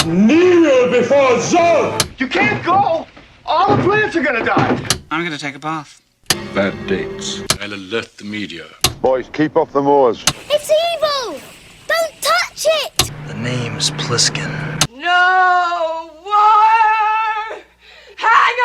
Kneel before Zod! You can't go! All the plants are gonna die! I'm gonna take a bath. Bad dates. I'll alert the media. Boys, keep off the moors. It's evil! Don't touch it! The name's Pliskin. No wire hanger!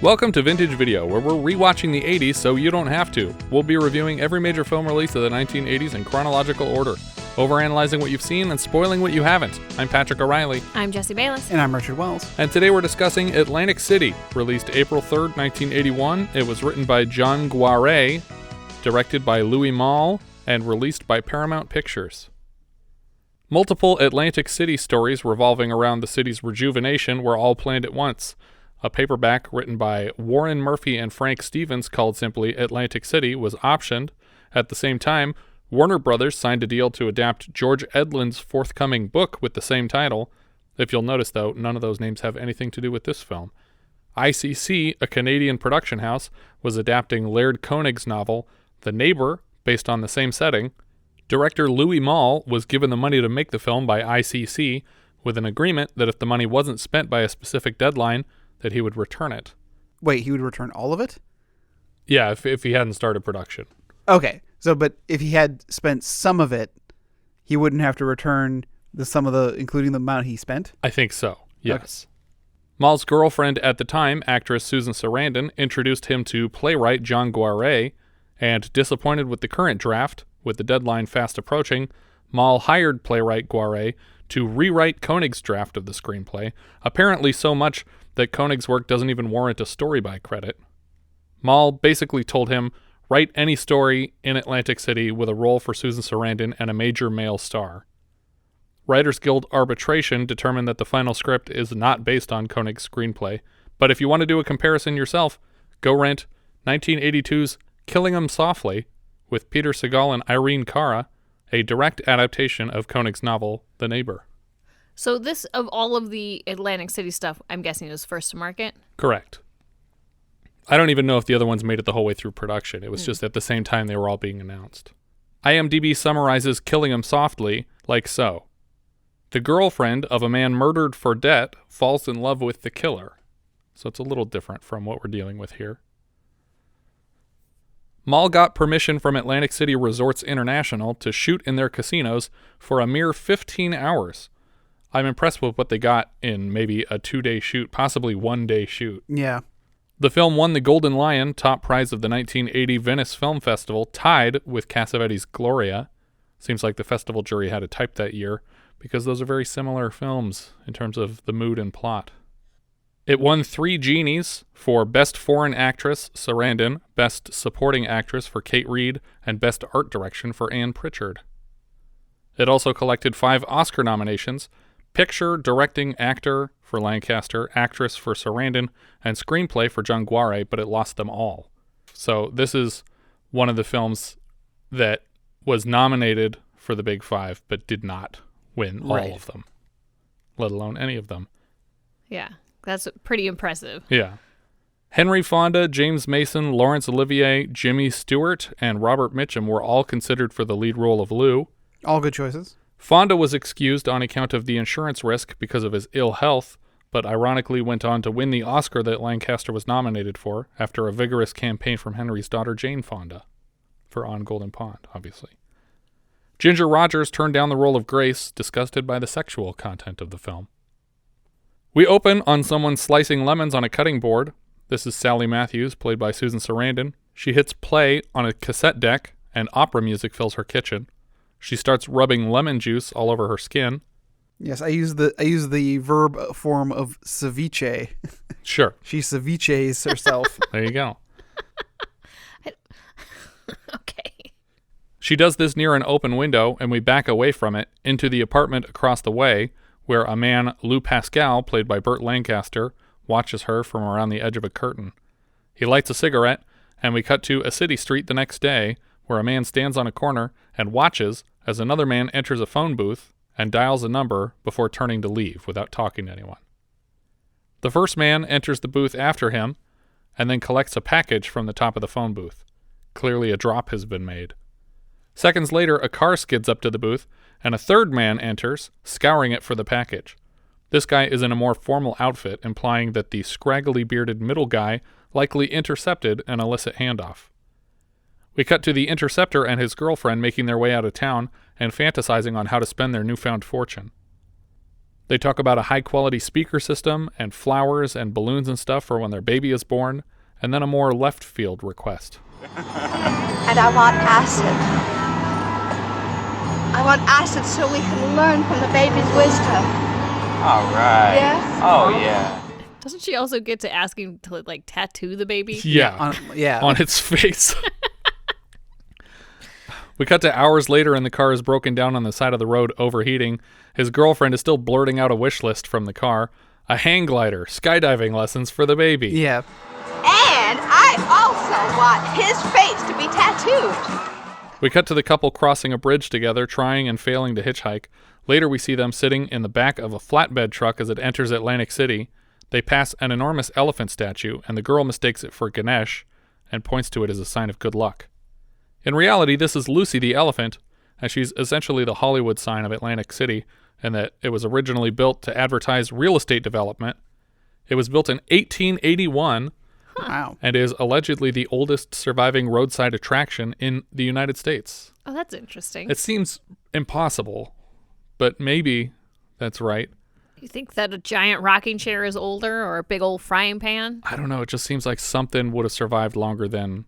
Welcome to Vintage Video, where we're rewatching the 80s so you don't have to. We'll be reviewing every major film release of the 1980s in chronological order, overanalyzing what you've seen and spoiling what you haven't. I'm Patrick O'Reilly. I'm Jesse Bayless. And I'm Richard Wells. And today we're discussing Atlantic City, released April 3rd, 1981. It was written by John Guare, directed by Louis Malle, and released by Paramount Pictures. Multiple Atlantic City stories revolving around the city's rejuvenation were all planned at once. A paperback written by Warren Murphy and Frank Stevens called simply Atlantic City was optioned. At the same time, Warner Brothers signed a deal to adapt George Edlund's forthcoming book with the same title. If you'll notice, though, none of those names have anything to do with this film. ICC, a Canadian production house, was adapting Laird Koenig's novel, The Neighbor, based on the same setting. Director Louis Malle was given the money to make the film by ICC, with an agreement that if the money wasn't spent by a specific deadline, that he would return it. Wait, he would return all of it? Yeah, if he hadn't started production. Okay, but if he had spent some of it, he wouldn't have to return including the amount he spent? I think so, yes. Okay. Malle's girlfriend at the time, actress Susan Sarandon, introduced him to playwright John Guare, and disappointed with the current draft, with the deadline fast approaching, Malle hired playwright Guare to rewrite Koenig's draft of the screenplay, apparently so much that Koenig's work doesn't even warrant a story by credit. Malle basically told him, write any story in Atlantic City with a role for Susan Sarandon and a major male star. Writers Guild arbitration determined that the final script is not based on Koenig's screenplay, but if you want to do a comparison yourself, go rent 1982's Killing 'Em Softly with Peter Segal and Irene Cara, a direct adaptation of Koenig's novel, The Neighbor. So this, of all of the Atlantic City stuff, I'm guessing is first to market? Correct. I don't even know if the other ones made it the whole way through production. It was just at the same time they were all being announced. IMDb summarizes Killing 'Em Softly like so. The girlfriend of a man murdered for debt falls in love with the killer. So it's a little different from what we're dealing with here. Malle got permission from Atlantic City Resorts International to shoot in their casinos for a mere 15 hours. I'm impressed with what they got in maybe a 2-day shoot, possibly 1-day shoot. Yeah. The film won the Golden Lion, top prize of the 1980 Venice Film Festival, tied with Cassavetes' Gloria. Seems like the festival jury had a type that year, because those are very similar films in terms of the mood and plot. It won 3 Genies for Best Foreign Actress, Sarandon, Best Supporting Actress for Kate Reid, and Best Art Direction for Ann Pritchard. It also collected 5 Oscar nominations, Picture, Directing, Actor for Lancaster, Actress for Sarandon, and Screenplay for John Guare, but it lost them all. So this is one of the films that was nominated for the Big Five, but did not win all of them, let alone any of them. Yeah, that's pretty impressive. Yeah. Henry Fonda, James Mason, Laurence Olivier, Jimmy Stewart, and Robert Mitchum were all considered for the lead role of Lou. All good choices. Fonda was excused on account of the insurance risk because of his ill health, but ironically went on to win the Oscar that Lancaster was nominated for after a vigorous campaign from Henry's daughter Jane Fonda for On Golden Pond, obviously. Ginger Rogers turned down the role of Grace, disgusted by the sexual content of the film. We open on someone slicing lemons on a cutting board. This is Sally Matthews, played by Susan Sarandon. She hits play on a cassette deck, and opera music fills her kitchen. She starts rubbing lemon juice all over her skin. Yes, I use the verb form of ceviche. Sure. She ceviches herself. There you go. Okay. She does this near an open window, and we back away from it into the apartment across the way, where a man, Lou Pascal, played by Burt Lancaster, watches her from around the edge of a curtain. He lights a cigarette, and we cut to a city street the next day, where a man stands on a corner and watches as another man enters a phone booth and dials a number before turning to leave without talking to anyone. The first man enters the booth after him and then collects a package from the top of the phone booth. Clearly a drop has been made. Seconds later, a car skids up to the booth, and a third man enters, scouring it for the package. This guy is in a more formal outfit, implying that the scraggly bearded middle guy likely intercepted an illicit handoff. We cut to the interceptor and his girlfriend making their way out of town and fantasizing on how to spend their newfound fortune. They talk about a high-quality speaker system and flowers and balloons and stuff for when their baby is born, and then a more left-field request. And I want acid. I want acid so we can learn from the baby's wisdom. All right. Yes? Oh, yeah. Doesn't she also get to asking to like tattoo the baby? Yeah. Yeah. On its face. We cut to hours later and the car is broken down on the side of the road, overheating. His girlfriend is still blurting out a wish list from the car. A hang glider, skydiving lessons for the baby. Yeah. And I also want his face to be tattooed. We cut to the couple crossing a bridge together, trying and failing to hitchhike. Later we see them sitting in the back of a flatbed truck as it enters Atlantic City. They pass an enormous elephant statue, and the girl mistakes it for Ganesh and points to it as a sign of good luck. In reality, this is Lucy the elephant, and she's essentially the Hollywood sign of Atlantic City, and that it was originally built to advertise real estate development. It was built in 1881, Wow. and is allegedly the oldest surviving roadside attraction in the United States. Oh, that's interesting. It seems impossible, but maybe that's right. You think that a giant rocking chair is older, or a big old frying pan? I don't know. It just seems like something would have survived longer than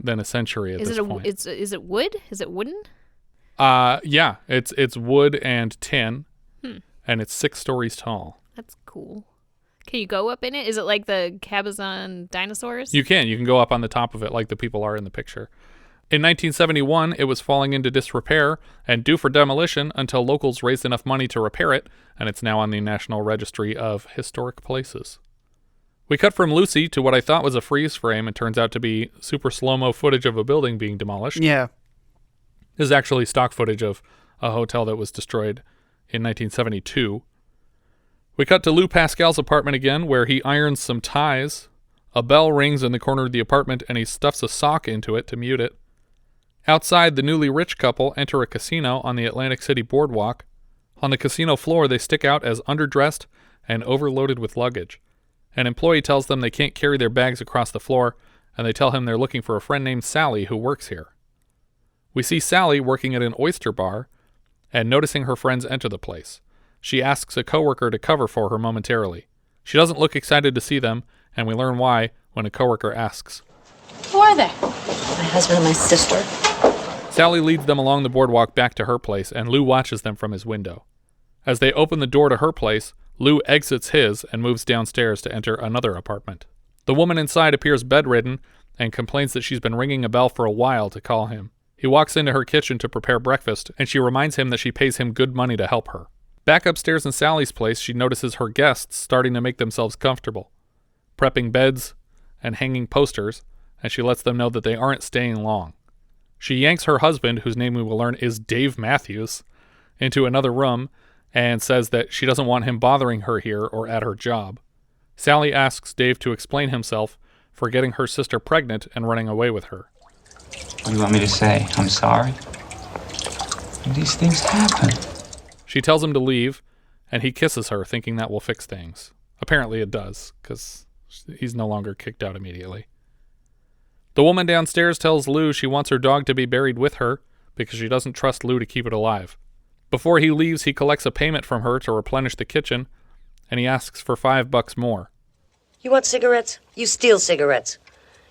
a century at this point. Is it wood? Is it wooden? Yeah. It's wood and tin, and it's 6 stories tall. That's cool. Can you go up in it? Is it like the Cabazon dinosaurs? You can go up on the top of it like the people are in the picture. In 1971, it was falling into disrepair and due for demolition until locals raised enough money to repair it, and it's now on the National Registry of Historic Places. We cut from Lucy to what I thought was a freeze frame and turns out to be super slow-mo footage of a building being demolished. Yeah. This is actually stock footage of a hotel that was destroyed in 1972. We cut to Lou Pascal's apartment again, where he irons some ties. A bell rings in the corner of the apartment, and he stuffs a sock into it to mute it. Outside, the newly rich couple enter a casino on the Atlantic City boardwalk. On the casino floor, they stick out as underdressed and overloaded with luggage. An employee tells them they can't carry their bags across the floor, and they tell him they're looking for a friend named Sally who works here. We see Sally working at an oyster bar and noticing her friends enter the place. She asks a coworker to cover for her momentarily. She doesn't look excited to see them, and we learn why when a coworker asks. Who are they? My husband and my sister. Sally leads them along the boardwalk back to her place, and Lou watches them from his window. As they open the door to her place, Lou exits his and moves downstairs to enter another apartment. The woman inside appears bedridden and complains that she's been ringing a bell for a while to call him. He walks into her kitchen to prepare breakfast, and she reminds him that she pays him good money to help her. Back upstairs in Sally's place, she notices her guests starting to make themselves comfortable, prepping beds and hanging posters, and she lets them know that they aren't staying long. She yanks her husband, whose name we will learn is Dave Matthews, into another room and says that she doesn't want him bothering her here or at her job. Sally asks Dave to explain himself for getting her sister pregnant and running away with her. What do you want me to say? I'm sorry? These things happen. She tells him to leave, and he kisses her, thinking that will fix things. Apparently it does, because he's no longer kicked out immediately. The woman downstairs tells Lou she wants her dog to be buried with her because she doesn't trust Lou to keep it alive. Before he leaves, he collects a payment from her to replenish the kitchen, and he asks for $5 more. You want cigarettes? You steal cigarettes.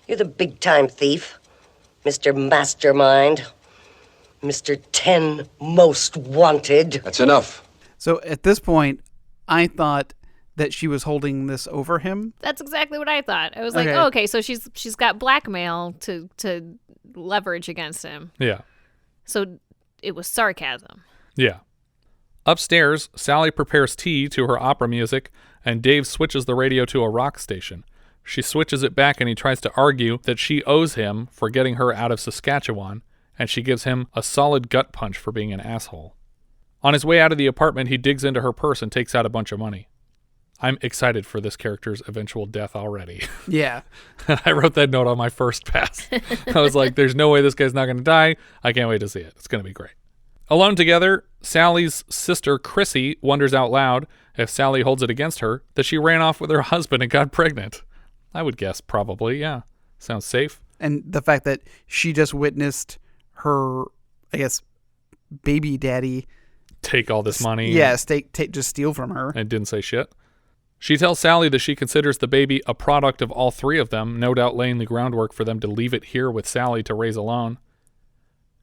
You're the big-time thief. Mr. Mastermind. Mr. 10 Most Wanted. That's enough. So at this point, I thought that she was holding this over him. That's exactly what I thought. I was like, Okay. oh, okay, so she's got blackmail to leverage against him. Yeah. So it was sarcasm. Yeah. Upstairs, Sally prepares tea to her opera music, and Dave switches the radio to a rock station. She switches it back, and he tries to argue that she owes him for getting her out of Saskatchewan, and she gives him a solid gut punch for being an asshole. On his way out of the apartment, he digs into her purse and takes out a bunch of money. I'm excited for this character's eventual death already. Yeah. I wrote that note on my first pass. I was like, there's no way this guy's not going to die. I can't wait to see it. It's going to be great. Alone together, Sally's sister, Chrissie, wonders out loud if Sally holds it against her that she ran off with her husband and got pregnant. I would guess probably, yeah. Sounds safe. And the fact that she just witnessed her, I guess, baby daddy take all this money. Yeah, just steal from her. And didn't say shit. She tells Sally that she considers the baby a product of all three of them, no doubt laying the groundwork for them to leave it here with Sally to raise alone.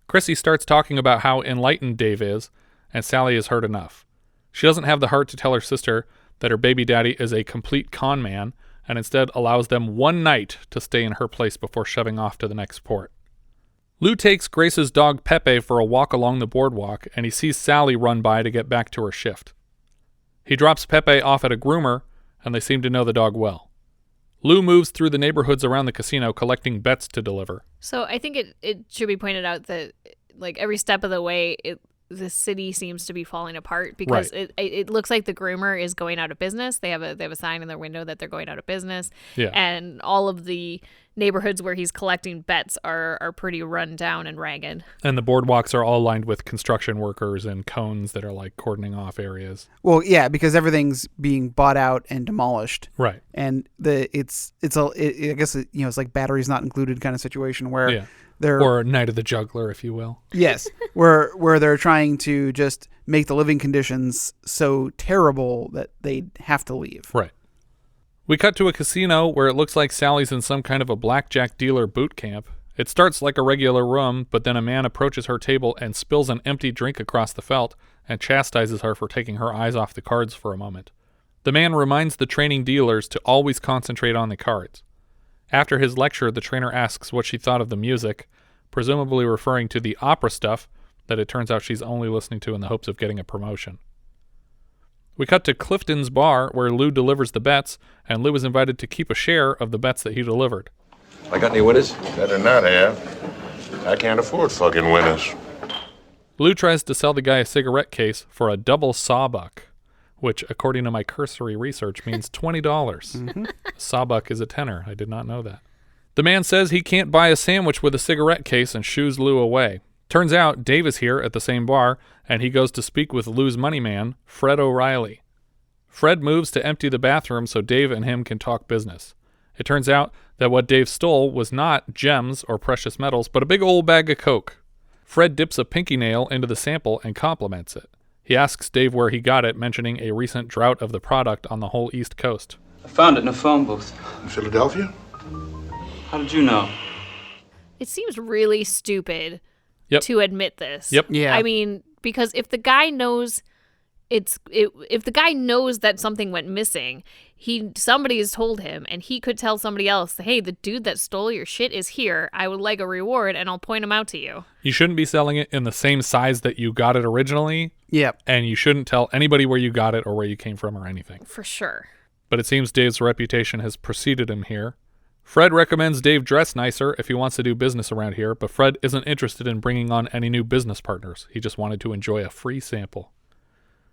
Chrissie starts talking about how enlightened Dave is, and Sally has heard enough. She doesn't have the heart to tell her sister that her baby daddy is a complete con man, and instead allows them one night to stay in her place before shoving off to the next port. Lou takes Grace's dog Pepe for a walk along the boardwalk, and he sees Sally run by to get back to her shift. He drops Pepe off at a groomer, and they seem to know the dog well. Lou moves through the neighborhoods around the casino collecting bets to deliver. So I think it should be pointed out that like every step of the way, the city seems to be falling apart because it looks like the groomer is going out of business. They have a sign in their window that they're going out of business. Yeah. And all of the neighborhoods where he's collecting bets are pretty run down and ragged. And the boardwalks are all lined with construction workers and cones that are like cordoning off areas. Well, yeah, because everything's being bought out and demolished. Right. And I guess it's like batteries not included kind of situation where they're or Night of the Juggler, if you will. Yes, where they're trying to just make the living conditions so terrible that they have to leave. Right. We cut to a casino where it looks like Sally's in some kind of a blackjack dealer boot camp. It starts like a regular room, but then a man approaches her table and spills an empty drink across the felt and chastises her for taking her eyes off the cards for a moment. The man reminds the training dealers to always concentrate on the cards. After his lecture, the trainer asks what she thought of the music, presumably referring to the opera stuff that it turns out she's only listening to in the hopes of getting a promotion. We cut to Clifton's bar, where Lou delivers the bets, and Lou is invited to keep a share of the bets that he delivered. I got any winners? Better not have. I can't afford fucking winners. Lou tries to sell the guy a cigarette case for a double sawbuck, which, according to my cursory research, means $20. Mm-hmm. Sawbuck is a tenner. I did not know that. The man says he can't buy a sandwich with a cigarette case and shoos Lou away. Turns out Dave is here at the same bar, and he goes to speak with Lou's money man, Fred O'Reilly. Fred moves to empty the bathroom so Dave and him can talk business. It turns out that what Dave stole was not gems or precious metals, but a big old bag of coke. Fred dips a pinky nail into the sample and compliments it. He asks Dave where he got it, mentioning a recent drought of the product on the whole East Coast. I found it in a phone booth. In Philadelphia? How did you know? It seems really stupid to admit this. Yep. Yeah. I mean, because if the guy knows if the guy knows that something went missing, somebody has told him, and he could tell somebody else, hey, the dude that stole your shit is here. I would like a reward, and I'll point him out to you. You shouldn't be selling it in the same size that you got it originally. Yep. And you shouldn't tell anybody where you got it or where you came from or anything. For sure. But it seems Dave's reputation has preceded him here. Fred recommends Dave dress nicer if he wants to do business around here, but Fred isn't interested in bringing on any new business partners. He just wanted to enjoy a free sample.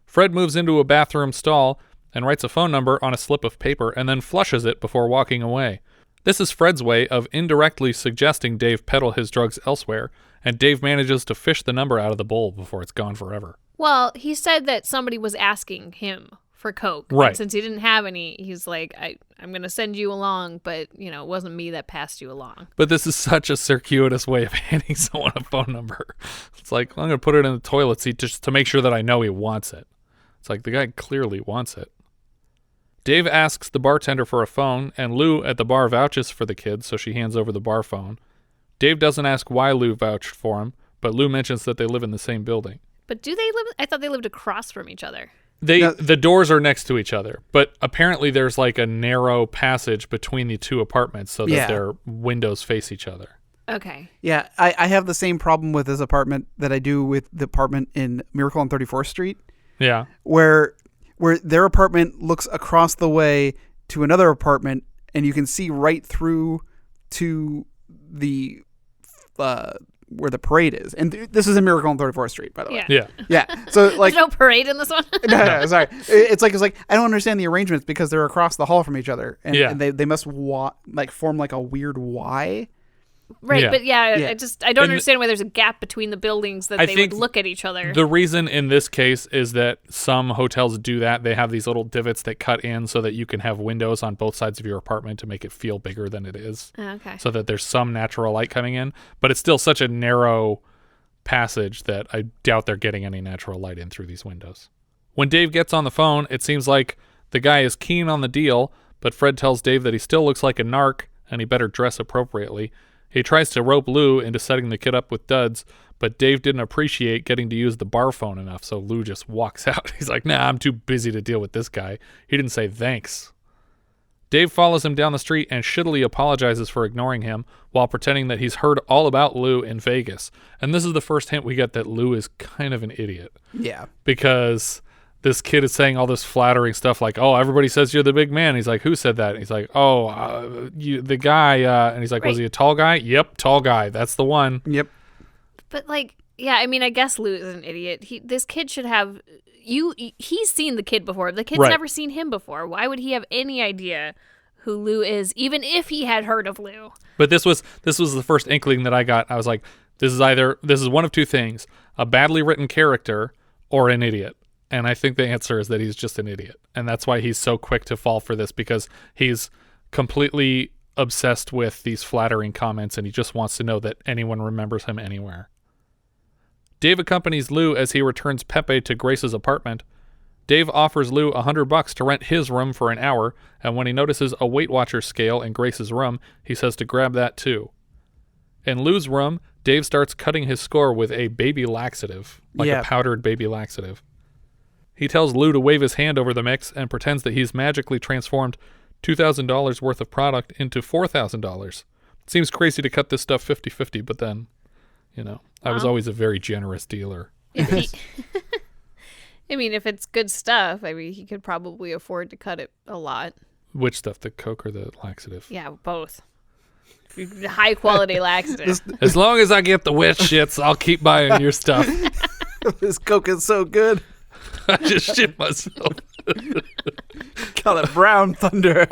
Fred moves into a bathroom stall and writes a phone number on a slip of paper and then flushes it before walking away. This is Fred's way of indirectly suggesting Dave peddle his drugs elsewhere, and Dave manages to fish the number out of the bowl before it's gone forever. Well, he said that somebody was asking him for coke. Right. And since he didn't have any, he's like, I'm going to send you along, but, it wasn't me that passed you along. But this is such a circuitous way of handing someone a phone number. It's like, I'm going to put it in the toilet seat just to make sure that I know he wants it. It's like the guy clearly wants it. Dave asks the bartender for a phone, and Lou at the bar vouches for the kid, so she hands over the bar phone. Dave doesn't ask why Lou vouched for him, but Lou mentions that they live in the same building. But do they live? I thought they lived across from each other. The doors are next to each other, but apparently there's like a narrow passage between the two apartments so that their windows face each other. Okay. Yeah, I have the same problem with this apartment that I do with the apartment in Miracle on 34th Street. Yeah. Where their apartment looks across the way to another apartment, and you can see right through to the where the parade is. And this is a Miracle on 34th Street, by the way. Yeah. Yeah. So like, there's no parade in this one. no, sorry. It's like I don't understand the arrangements because they're across the hall from each other, and they must form like a weird Y. Right, but I don't And understand why there's a gap between the buildings that they would look at each other. The reason in this case is that some hotels do that. They have these little divots that cut in so that you can have windows on both sides of your apartment to make it feel bigger than it is. Okay. So that there's some natural light coming in, but it's still such a narrow passage that I doubt they're getting any natural light in through these windows. When Dave gets on the phone, it seems like the guy is keen on the deal, but Fred tells Dave that he still looks like a narc and he better dress appropriately. He tries to rope Lou into setting the kid up with duds, but Dave didn't appreciate getting to use the bar phone enough, so Lou just walks out. He's like, nah, I'm too busy to deal with this guy. He didn't say thanks. Dave follows him down the street and shittily apologizes for ignoring him while pretending that he's heard all about Lou in Vegas. And this is the first hint we get that Lou is kind of an idiot. Yeah. Because this kid is saying all this flattering stuff like, oh, everybody says you're the big man. He's like, who said that? And he's like, the guy. And he's like, was he a tall guy? Yep, tall guy. That's the one. Yep. But I guess Lou is an idiot. This kid should have he's seen the kid before. The kid's never seen him before. Why would he have any idea who Lou is, even if he had heard of Lou? But this was the first inkling that I got. I was like, this is one of two things: a badly written character or an idiot. And I think the answer is that he's just an idiot. And that's why he's so quick to fall for this, because he's completely obsessed with these flattering comments and he just wants to know that anyone remembers him anywhere. Dave accompanies Lou as he returns Pepe to Grace's apartment. Dave offers Lou $100 to rent his room for an hour, and when he notices a Weight Watchers scale in Grace's room, he says to grab that too. In Lou's room, Dave starts cutting his score with a baby laxative, a powdered baby laxative. He tells Lou to wave his hand over the mix and pretends that he's magically transformed $2,000 worth of product into $4,000. Seems crazy to cut this stuff 50-50, but then, I was always a very generous dealer. I mean, if it's good stuff, he could probably afford to cut it a lot. Which stuff, the Coke or the laxative? Yeah, both. High quality laxative. As long as I get the wet shits, I'll keep buying your stuff. This Coke is so good. I just shit myself. Call it Brown Thunder.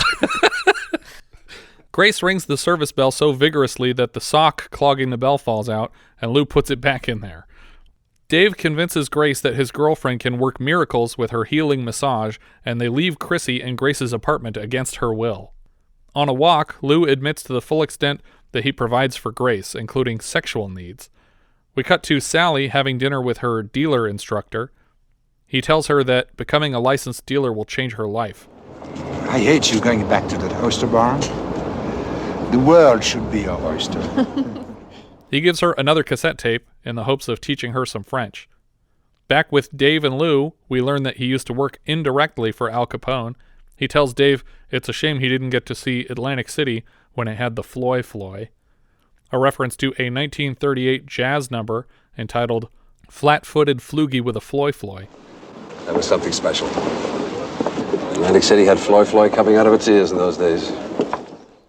Grace rings the service bell so vigorously that the sock clogging the bell falls out, and Lou puts it back in there. Dave convinces Grace that his girlfriend can work miracles with her healing massage, and they leave Chrissie in Grace's apartment against her will. On a walk, Lou admits to the full extent that he provides for Grace, including sexual needs. We cut to Sally having dinner with her dealer instructor. He tells her that becoming a licensed dealer will change her life. I hate you going back to that oyster barn. The world should be your oyster. He gives her another cassette tape in the hopes of teaching her some French. Back with Dave and Lou, we learn that he used to work indirectly for Al Capone. He tells Dave it's a shame he didn't get to see Atlantic City when it had the Floy Floy, a reference to a 1938 jazz number entitled Flat-Footed Floogie with a Floy Floy. That was something special. Atlantic City had Floy Floy coming out of its ears in those days.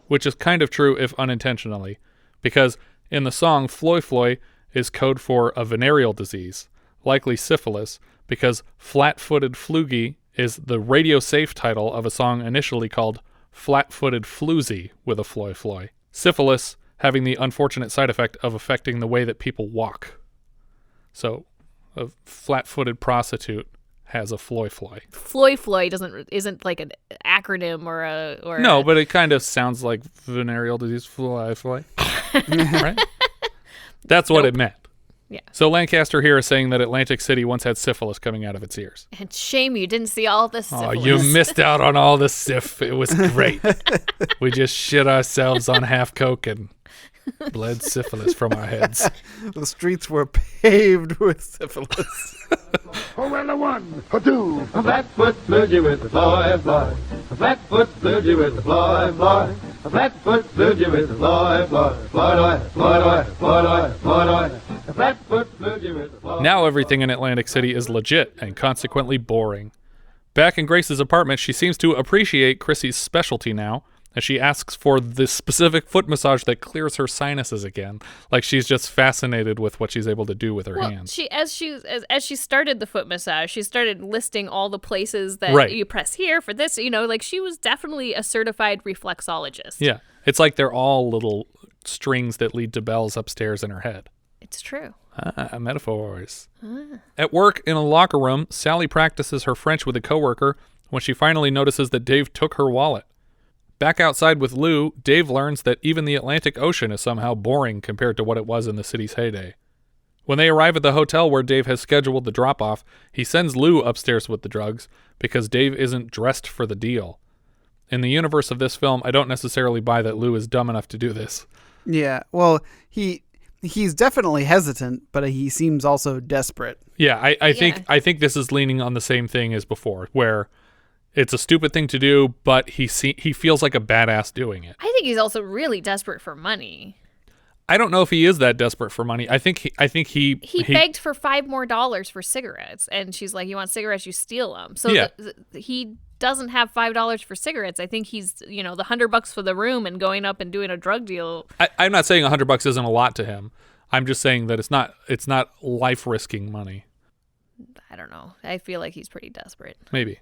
Which is kind of true if unintentionally, because in the song, Floy Floy is code for a venereal disease, likely syphilis, because Flat-Footed Floogie is the radio-safe title of a song initially called Flat-Footed Floozy with a Floy Floy. Syphilis having the unfortunate side effect of affecting the way that people walk. So, a flat-footed prostitute has a Floy Floy. Floy Floy isn't like an acronym or no, but it kind of sounds like venereal disease. Floy Floy, right? That's what it meant. Yeah. So Lancaster here is saying that Atlantic City once had syphilis coming out of its ears. And shame you didn't see all this syphilis. Oh, you missed out on all the syph. It was great. We just shit ourselves on half Coke and bled syphilis from our heads. The streets were paved with syphilis. Oh, well, a one, a two. A flat-foot floogie with the Floy Floy. A flat-foot floogie with the Floy Floy. A flat-foot floogie with the Floy Floy. Floy-doy, Floy-doy, Floy-doy, Floy-doy. A flat-foot floogie with the Floy. Now everything in Atlantic City is legit and consequently boring. Back in Grace's apartment, she seems to appreciate Chrissie's specialty now. and she asks for this specific foot massage that clears her sinuses again. Like she's just fascinated with what she's able to do with her hands. As she started the foot massage, she started listing all the places that you press here for this. Like she was definitely a certified reflexologist. Yeah, it's like they're all little strings that lead to bells upstairs in her head. It's true. Metaphors. At work in a locker room, Sally practices her French with a coworker when she finally notices that Dave took her wallet. Back outside with Lou, Dave learns that even the Atlantic Ocean is somehow boring compared to what it was in the city's heyday. When they arrive at the hotel where Dave has scheduled the drop-off, he sends Lou upstairs with the drugs because Dave isn't dressed for the deal. In the universe of this film, I don't necessarily buy that Lou is dumb enough to do this. Yeah, well, he's definitely hesitant, but he seems also desperate. Yeah, I think this is leaning on the same thing as before, where it's a stupid thing to do, but he feels like a badass doing it. I think he's also really desperate for money. I don't know if he is that desperate for money. I think he begged for $5 more for cigarettes, and she's like, "You want cigarettes? You steal them." So yeah. He doesn't have $5 for cigarettes. I think he's the $100 for the room and going up and doing a drug deal. I'm not saying $100 isn't a lot to him. I'm just saying that it's not life risking money. I don't know. I feel like he's pretty desperate. Maybe.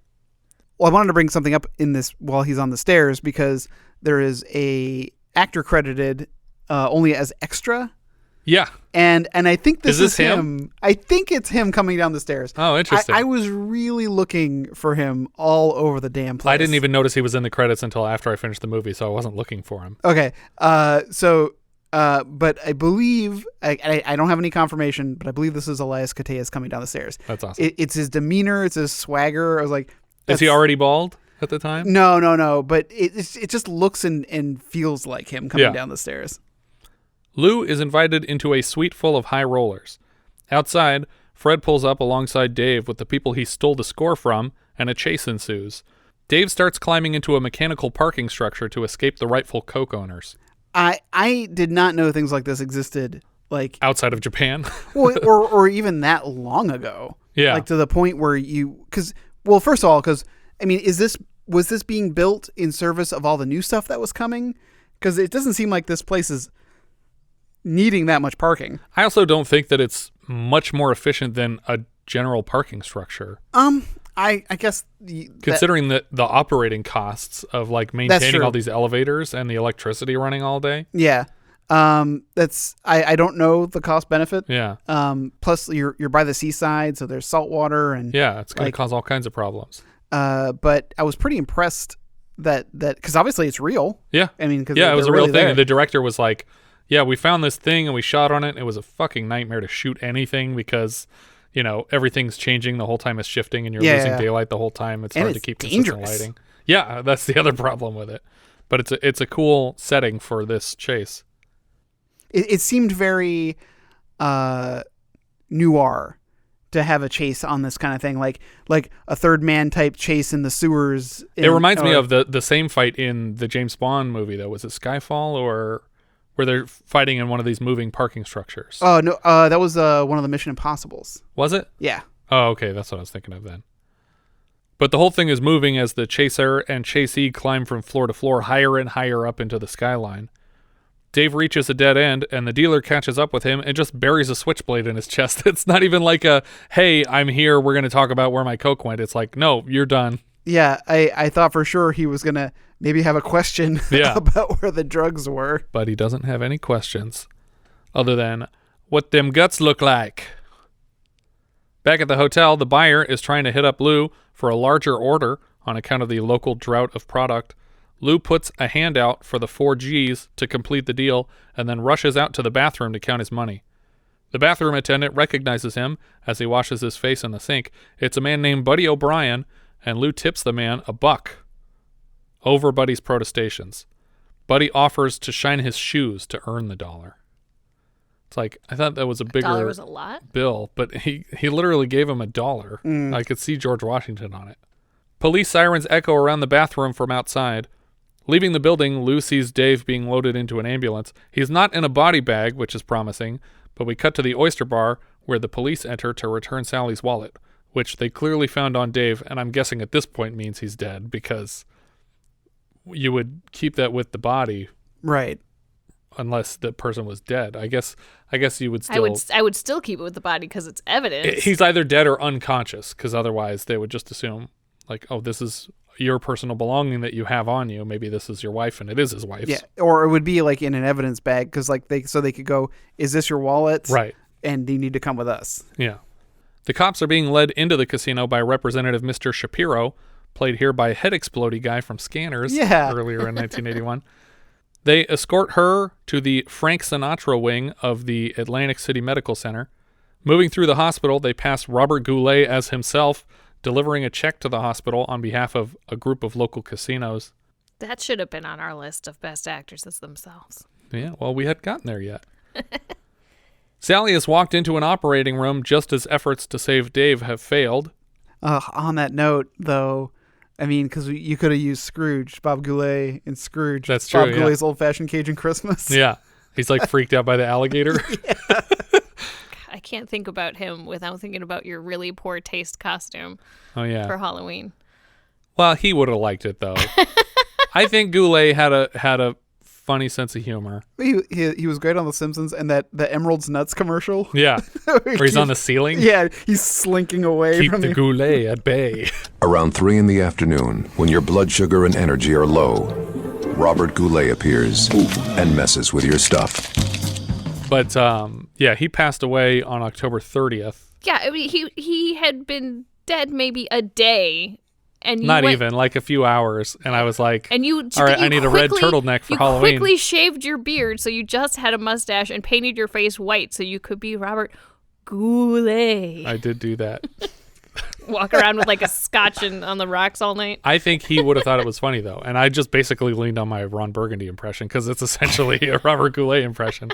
Well, I wanted to bring something up in this while he's on the stairs because there is a actor credited only as extra. Yeah. And I think this is him. I think it's him coming down the stairs. Oh, interesting. I was really looking for him all over the damn place. I didn't even notice he was in the credits until after I finished the movie, so I wasn't looking for him. Okay. But I believe, I don't have any confirmation, but I believe this is Elias Koteas coming down the stairs. That's awesome. It's his demeanor. It's his swagger. I was like... Is he already bald at the time? No. But it just looks and feels like him coming down the stairs. Lou is invited into a suite full of high rollers. Outside, Fred pulls up alongside Dave with the people he stole the score from, and a chase ensues. Dave starts climbing into a mechanical parking structure to escape the rightful Coke owners. I did not know things like this existed, like outside of Japan, or even that long ago. Yeah, like to the point where first of all, because I mean, was this being built in service of all the new stuff that was coming? Because it doesn't seem like this place is needing that much parking. I also don't think that it's much more efficient than a general parking structure. I guess considering the operating costs of like maintaining all these elevators and the electricity running all day. Yeah. I don't know the cost benefit. Yeah. Plus you're by the seaside, so there's salt water and yeah, it's going to cause all kinds of problems. But I was pretty impressed that because obviously it's real. Yeah. I mean, because it was a real thing. There. And the director was like, "Yeah, we found this thing and we shot on it. And it was a fucking nightmare to shoot anything because." Everything's changing the whole time. It's shifting, and you're losing daylight the whole time. It's hard to keep consistent lighting. Yeah, that's the other problem with it. But it's a cool setting for this chase. It seemed very noir to have a chase on this kind of thing, like a Third Man type chase in the sewers. It reminds me of the same fight in the James Bond movie, though. Was it Skyfall or? Where they're fighting in one of these moving parking structures. Oh, no, that was one of the Mission Impossibles. Was it? Yeah. Oh, okay, that's what I was thinking of then. But the whole thing is moving as the chaser and chasee climb from floor to floor, higher and higher up into the skyline. Dave reaches a dead end, and the dealer catches up with him and just buries a switchblade in his chest. It's not even like hey, I'm here, we're going to talk about where my Coke went. It's like, no, you're done. Yeah, I thought for sure he was going to maybe have a question about where the drugs were. But he doesn't have any questions other than, what them guts look like? Back at the hotel, the buyer is trying to hit up Lou for a larger order on account of the local drought of product. Lou puts a hand out for the 4 Gs to complete the deal and then rushes out to the bathroom to count his money. The bathroom attendant recognizes him as he washes his face in the sink. It's a man named Buddy O'Brien, and Lou tips the man $1 over Buddy's protestations. Buddy offers to shine his shoes to earn the $1. It's like, I thought that was a bigger $1 was a lot? bill, but he literally gave him $1. I could see George Washington on it. Police sirens echo around the bathroom from outside. Leaving the building, Lou sees Dave being loaded into an ambulance. He's not in a body bag, which is promising, but we cut to the oyster bar where the police enter to return Sally's wallet, which they clearly found on Dave, and I'm guessing at this point means he's dead because you would keep that with the body. Right. Unless the person was dead. I guess you would still... I would still keep it with the body because it's evidence. He's either dead or unconscious, because otherwise they would just assume, like, oh, this is your personal belonging that you have on you. Maybe this is your wife, and it is his wife's. Yeah, or it would be like in an evidence bag, because like they could go, is this your wallet? Right. And you need to come with us. Yeah. The cops are being led into the casino by Representative Mr. Shapiro, played here by head explodey guy from Scanners earlier in 1981. They escort her to the Frank Sinatra wing of the Atlantic City Medical Center. Moving through the hospital, they pass Robert Goulet as himself, delivering a check to the hospital on behalf of a group of local casinos. That should have been on our list of best actresses themselves. Yeah, well, we hadn't gotten there yet. Sally has walked into an operating room just as efforts to save Dave have failed. On that note, though, I mean, because you could have used Scrooge, Bob Goulet and Scrooge. That's true, Bob Goulet's old-fashioned Cajun Christmas. Yeah. He's like freaked out by the alligator. I can't think about him without thinking about your really poor taste costume for Halloween. Well, he would have liked it, though. I think Goulet had a funny sense of humor. He was great on The Simpsons and the Emerald's Nuts commercial. Yeah, where he's on the ceiling. Yeah, he's slinking away. Keep the Goulet at bay. Around 3 p.m, when your blood sugar and energy are low, Robert Goulet appears and messes with your stuff. But he passed away on October 30th. Yeah, I mean, he had been dead maybe a day. And not even like a few hours, and I was like, all right, I need a red turtleneck for Halloween. You quickly shaved your beard, so you just had a mustache, and painted your face white, so you could be Robert Goulet. I did do that. Walk around with like a scotch on the rocks all night. I think he would have thought it was funny, though, and I just basically leaned on my Ron Burgundy impression, because it's essentially a Robert Goulet impression.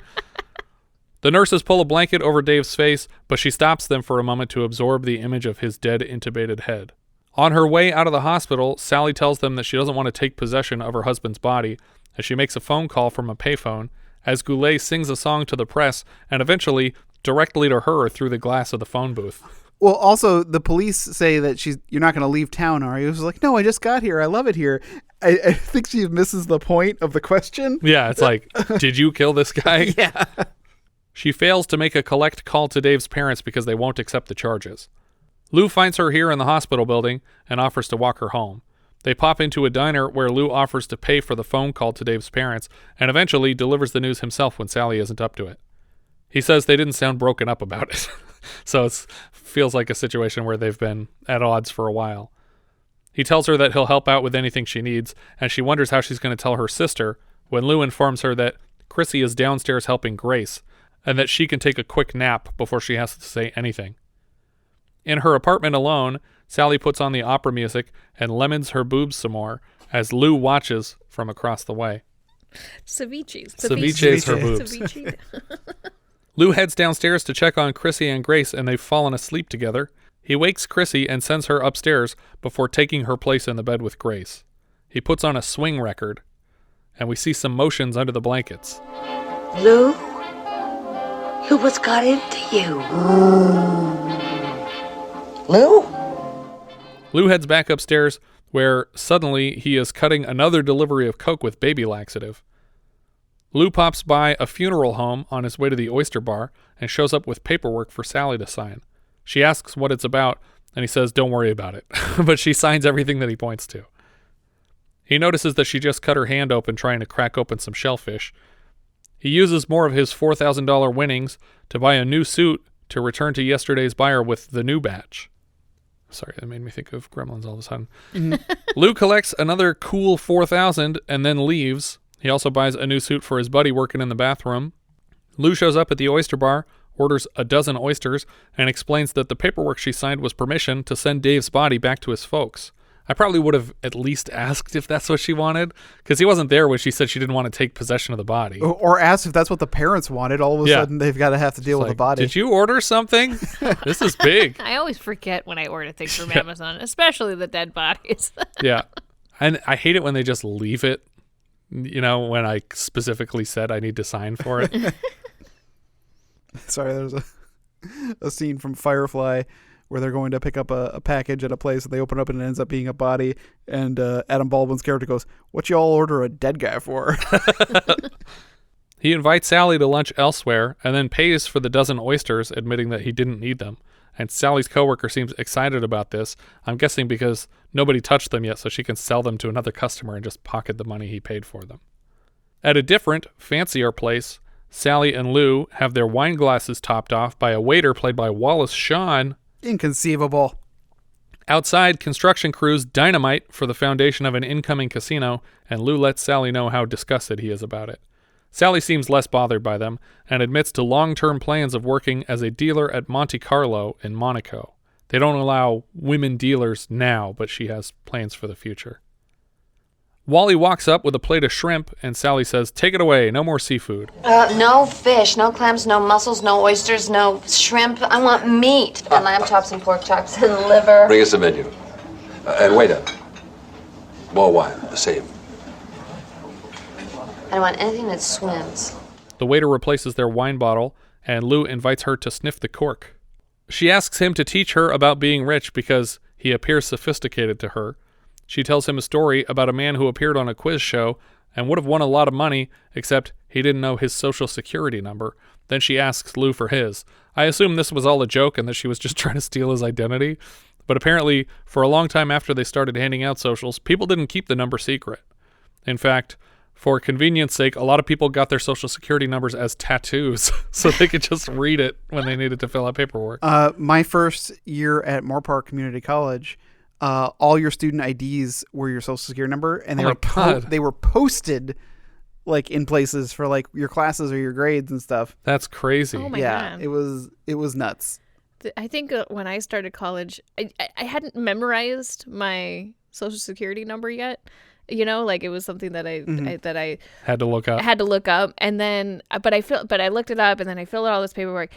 The nurses pull a blanket over Dave's face, but she stops them for a moment to absorb the image of his dead, intubated head. On her way out of the hospital, Sally tells them that she doesn't want to take possession of her husband's body, as she makes a phone call from a payphone, as Goulet sings a song to the press, and eventually directly to her through the glass of the phone booth. Well, also, the police say that you're not going to leave town, are you? She's like, no, I just got here. I love it here. I think she misses the point of the question. Yeah, it's like, did you kill this guy? Yeah. She fails to make a collect call to Dave's parents because they won't accept the charges. Lou finds her here in the hospital building and offers to walk her home. They pop into a diner where Lou offers to pay for the phone call to Dave's parents and eventually delivers the news himself when Sally isn't up to it. He says they didn't sound broken up about it. So it feels like a situation where they've been at odds for a while. He tells her that he'll help out with anything she needs, and she wonders how she's going to tell her sister when Lou informs her that Chrissie is downstairs helping Grace and that she can take a quick nap before she has to say anything. In her apartment alone, Sally puts on the opera music and lemons her boobs some more as Lou watches from across the way. Ceviches her boobs. Lou heads downstairs to check on Chrissie and Grace, and they've fallen asleep together. He wakes Chrissie and sends her upstairs before taking her place in the bed with Grace. He puts on a swing record, and we see some motions under the blankets. Lou? What's got into you? Lou? Lou heads back upstairs, where suddenly he is cutting another delivery of Coke with baby laxative. Lou pops by a funeral home on his way to the oyster bar and shows up with paperwork for Sally to sign. She asks what it's about, and he says, don't worry about it. But she signs everything that he points to. He notices that she just cut her hand open trying to crack open some shellfish. He uses more of his $4,000 winnings to buy a new suit to return to yesterday's buyer with the new batch. Sorry, that made me think of Gremlins all of a sudden. Lou collects another cool $4,000 and then leaves. He also buys a new suit for his buddy working in the bathroom. Lou shows up at the oyster bar, orders a dozen oysters, and explains that the paperwork she signed was permission to send Dave's body back to his folks. I probably would have at least asked if that's what she wanted, because he wasn't there when she said she didn't want to take possession of the body. Or asked if that's what the parents wanted. All of a sudden, they've got to have to deal with the body. Did you order something? This is big. I always forget when I order things from Amazon, especially the dead bodies. Yeah. And I hate it when they just leave it, when I specifically said I need to sign for it. Sorry, there's a scene from Firefly where they're going to pick up a package at a place, and they open up and it ends up being a body. And Adam Baldwin's character goes, "What y'all order a dead guy for?" He invites Sally to lunch elsewhere and then pays for the dozen oysters, admitting that he didn't need them. And Sally's coworker seems excited about this, I'm guessing because nobody touched them yet, so she can sell them to another customer and just pocket the money he paid for them. At a different, fancier place, Sally and Lou have their wine glasses topped off by a waiter played by Wallace Shawn. Inconceivable. Outside, construction crews dynamite for the foundation of an incoming casino, and Lou lets Sally know how disgusted he is about it. Sally seems less bothered by them and admits to long-term plans of working as a dealer at Monte Carlo in Monaco. They don't allow women dealers now, but she has plans for the future. Wally walks up with a plate of shrimp, and Sally says, "Take it away, no more seafood." No fish, no clams, no mussels, no oysters, no shrimp. I want meat. And lamb chops and pork chops and liver. Bring us a menu. And waiter. More wine, the same. I don't want anything that swims. The waiter replaces their wine bottle, and Lou invites her to sniff the cork. She asks him to teach her about being rich because he appears sophisticated to her. She tells him a story about a man who appeared on a quiz show and would have won a lot of money, except he didn't know his social security number. Then she asks Lou for his. I assume this was all a joke and that she was just trying to steal his identity. But apparently, for a long time after they started handing out socials, people didn't keep the number secret. In fact, for convenience sake, a lot of people got their social security numbers as tattoos so they could just read it when they needed to fill out paperwork. My first year at Moorpark Community College, all your student IDs were your social security number, and they were posted like in places for like your classes or your grades and stuff. That's crazy. Oh my God. It was nuts. I think when I started college, I hadn't memorized my social security number yet. You know, like it was something that I had to look up. And then, but I looked it up, and then I filled out all this paperwork.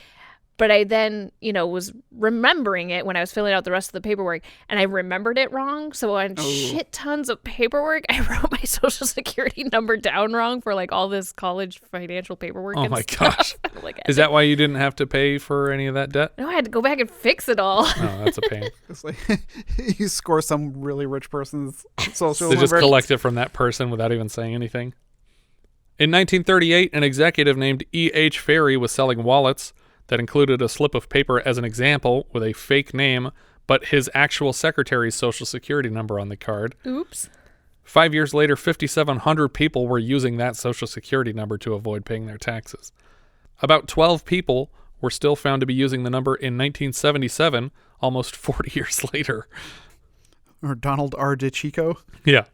But I then, was remembering it when I was filling out the rest of the paperwork, and I remembered it wrong. So on shit tons of paperwork, I wrote my social security number down wrong for like all this college financial paperwork. Oh and my stuff. gosh! Like, Is that why you didn't have to pay for any of that debt? No, I had to go back and fix it all. Oh, that's a pain. It's like you score some really rich person's social They number. just collect it from that person without even saying anything. In 1938, an executive named E.H. Ferry was selling wallets that included a slip of paper as an example with a fake name, but his actual secretary's social security number on the card. Oops. 5 years later, 5,700 people were using that social security number to avoid paying their taxes. About 12 people were still found to be using the number in 1977, almost 40 years later. Or Donald R. DeChico. Yeah.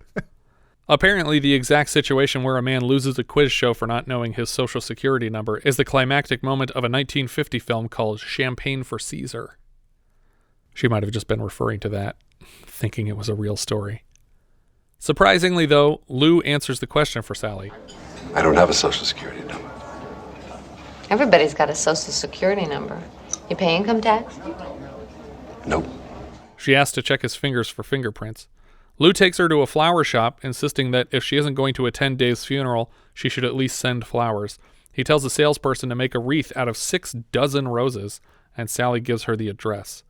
Apparently, the exact situation where a man loses a quiz show for not knowing his social security number is the climactic moment of a 1950 film called Champagne for Caesar. She might have just been referring to that, thinking it was a real story. Surprisingly, though, Lou answers the question for Sally. I don't have a social security number. Everybody's got a social security number. You pay income tax? Nope. She asks to check his fingers for fingerprints. Lou takes her to a flower shop, insisting that if she isn't going to attend Dave's funeral, she should at least send flowers. He tells the salesperson to make a wreath out of 6 dozen roses, and Sally gives her the address.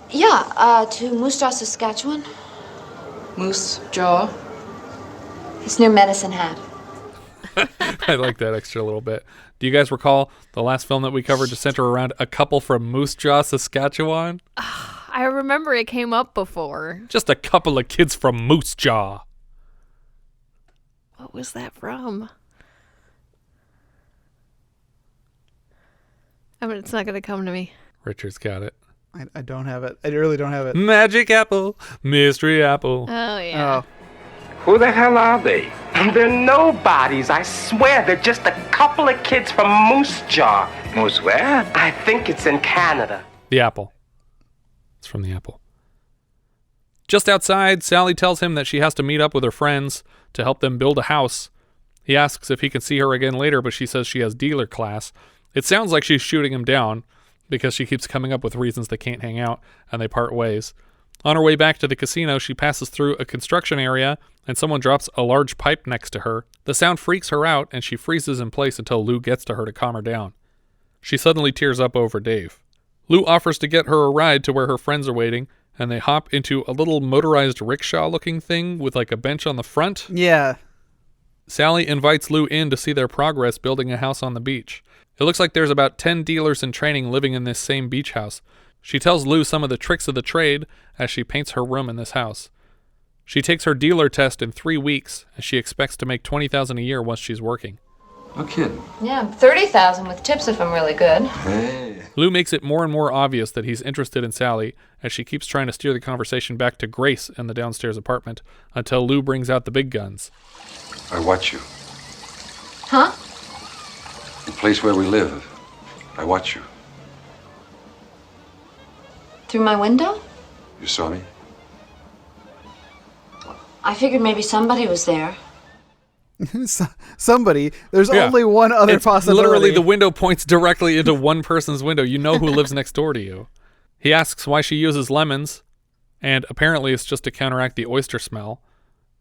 Yeah, to Moose Jaw, Saskatchewan. Moose Jaw? It's near Medicine Hat. I like that extra little bit. Do you guys recall the last film that we covered to center around a couple from Moose Jaw, Saskatchewan? I remember it came up before. Just a couple of kids from Moose Jaw. What was that from? I mean, it's not going to come to me. Richard's got it. I don't have it. I really don't have it. Magic apple, mystery apple. Oh, yeah. Who the hell are they? They're nobodies, I swear. They're just a couple of kids from Moose Jaw. Moose where? I think it's in Canada. The apple. It's from the apple. Just outside, Sally tells him that she has to meet up with her friends to help them build a house. He asks if he can see her again later, but she says she has dealer class. It sounds like she's shooting him down because she keeps coming up with reasons they can't hang out, and they part ways. On her way back to the casino, she passes through a construction area, and someone drops a large pipe next to her. The sound freaks her out, and she freezes in place until Lou gets to her to calm her down. She suddenly tears up over Dave. Lou offers to get her a ride to where her friends are waiting, and they hop into a little motorized rickshaw-looking thing with like a bench on the front. Yeah. Sally invites Lou in to see their progress building a house on the beach. It looks like there's about 10 dealers in training living in this same beach house. She tells Lou some of the tricks of the trade as she paints her room in this house. She takes her dealer test in 3 weeks, and she expects to make $20,000 a year once she's working. No kidding. Yeah, 30,000 with tips if I'm really good. Hey. Lou makes it more and more obvious that he's interested in Sally as she keeps trying to steer the conversation back to Grace in the downstairs apartment until Lou brings out the big guns. I watch you. Huh? The place where we live. I watch you. Through my window? You saw me? I figured maybe somebody was there. Somebody. There's only one other possibility. Literally, the window points directly into one person's window. You know who lives next door to you. He asks why she uses lemons, and apparently it's just to counteract the oyster smell.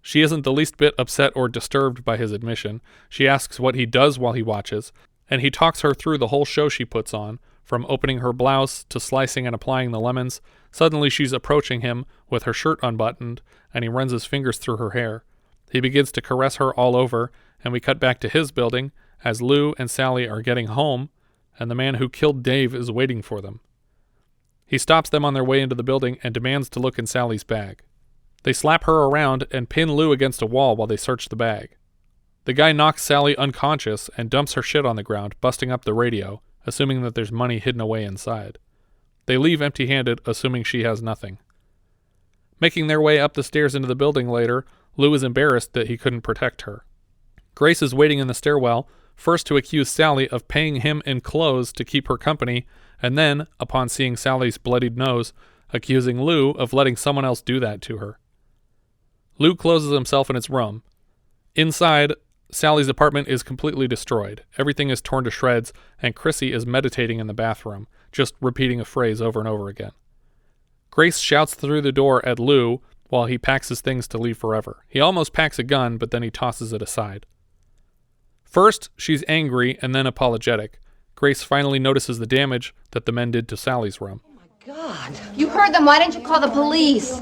She isn't the least bit upset or disturbed by his admission. She asks what he does while he watches, and he talks her through the whole show she puts on, from opening her blouse to slicing and applying the lemons. Suddenly she's approaching him with her shirt unbuttoned, and he runs his fingers through her hair. He begins to caress her all over, and we cut back to his building as Lou and Sally are getting home, and the man who killed Dave is waiting for them. He stops them on their way into the building and demands to look in Sally's bag. They slap her around and pin Lou against a wall while they search the bag. The guy knocks Sally unconscious and dumps her shit on the ground, busting up the radio, assuming that there's money hidden away inside. They leave empty-handed, assuming she has nothing. Making their way up the stairs into the building later, Lou is embarrassed that he couldn't protect her. Grace is waiting in the stairwell, first to accuse Sally of paying him in clothes to keep her company, and then, upon seeing Sally's bloodied nose, accusing Lou of letting someone else do that to her. Lou closes himself in his room. Inside, Sally's apartment is completely destroyed. Everything is torn to shreds, and Chrissie is meditating in the bathroom, just repeating a phrase over and over again. Grace shouts through the door at Lou while he packs his things to leave forever. He almost packs a gun, but then he tosses it aside. First, she's angry and then apologetic. Grace finally notices the damage that the men did to Sally's room. God. You heard them. Why didn't you call the police?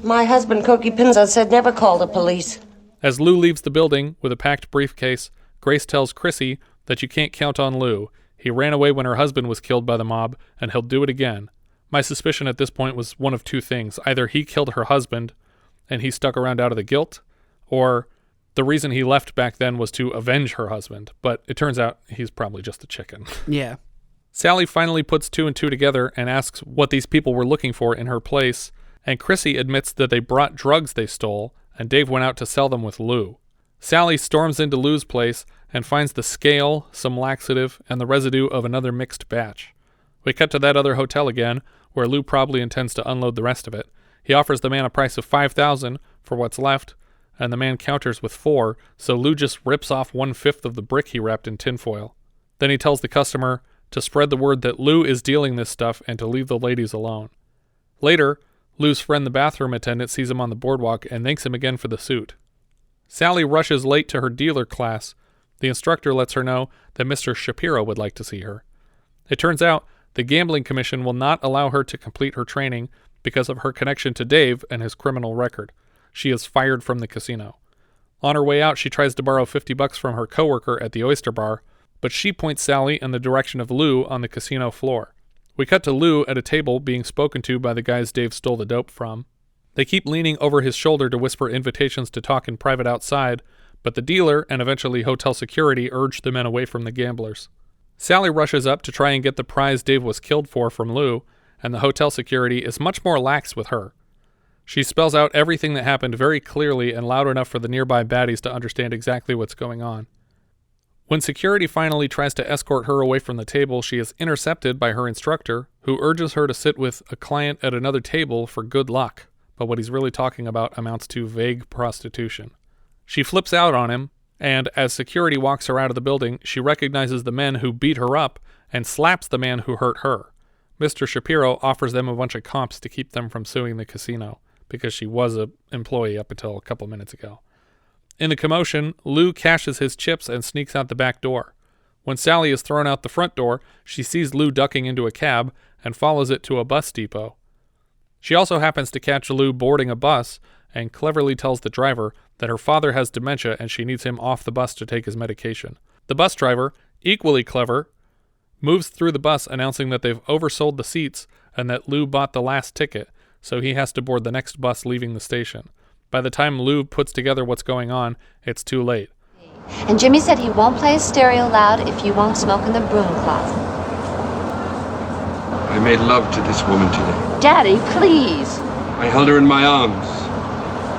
My husband, Cokie Pinza, said never call the police. As Lou leaves the building with a packed briefcase, Grace tells Chrissie that you can't count on Lou. He ran away when her husband was killed by the mob, and he'll do it again. My suspicion at this point was one of two things. Either he killed her husband, and he stuck around out of the guilt, or the reason he left back then was to avenge her husband. But it turns out he's probably just a chicken. Yeah. Sally finally puts two and two together and asks what these people were looking for in her place, and Chrissie admits that they brought drugs they stole, and Dave went out to sell them with Lou. Sally storms into Lou's place and finds the scale, some laxative, and the residue of another mixed batch. We cut to that other hotel again, where Lou probably intends to unload the rest of it. He offers the man a price of $5,000 for what's left, and the man counters with $4,000, so Lou just rips off 1/5 of the brick he wrapped in tinfoil. Then he tells the customer to spread the word that Lou is dealing this stuff and to leave the ladies alone. Later, Lou's friend, the bathroom attendant, sees him on the boardwalk and thanks him again for the suit. Sally rushes late to her dealer class. The instructor lets her know that Mr. Shapiro would like to see her. It turns out the gambling commission will not allow her to complete her training because of her connection to Dave and his criminal record. She is fired from the casino. On her way out, she tries to borrow $50 from her coworker at the oyster bar, but she points Sally in the direction of Lou on the casino floor. We cut to Lou at a table being spoken to by the guys Dave stole the dope from. They keep leaning over his shoulder to whisper invitations to talk in private outside, but the dealer and eventually hotel security urge the men away from the gamblers. Sally rushes up to try and get the prize Dave was killed for from Lou, and the hotel security is much more lax with her. She spells out everything that happened very clearly and loud enough for the nearby baddies to understand exactly what's going on. When security finally tries to escort her away from the table, she is intercepted by her instructor, who urges her to sit with a client at another table for good luck, but what he's really talking about amounts to vague prostitution. She flips out on him, and as security walks her out of the building, she recognizes the men who beat her up and slaps the man who hurt her. Mr. Shapiro offers them a bunch of comps to keep them from suing the casino, because she was an employee up until a couple minutes ago. In the commotion, Lou cashes his chips and sneaks out the back door. When Sally is thrown out the front door, she sees Lou ducking into a cab and follows it to a bus depot. She also happens to catch Lou boarding a bus and cleverly tells the driver that her father has dementia and she needs him off the bus to take his medication. The bus driver, equally clever, moves through the bus announcing that they've oversold the seats and that Lou bought the last ticket, so he has to board the next bus leaving the station. By the time Lou puts together what's going on, it's too late. And Jimmy said he won't play his stereo loud if you won't smoke in the broom closet. I made love to this woman today. Daddy, please. I held her in my arms,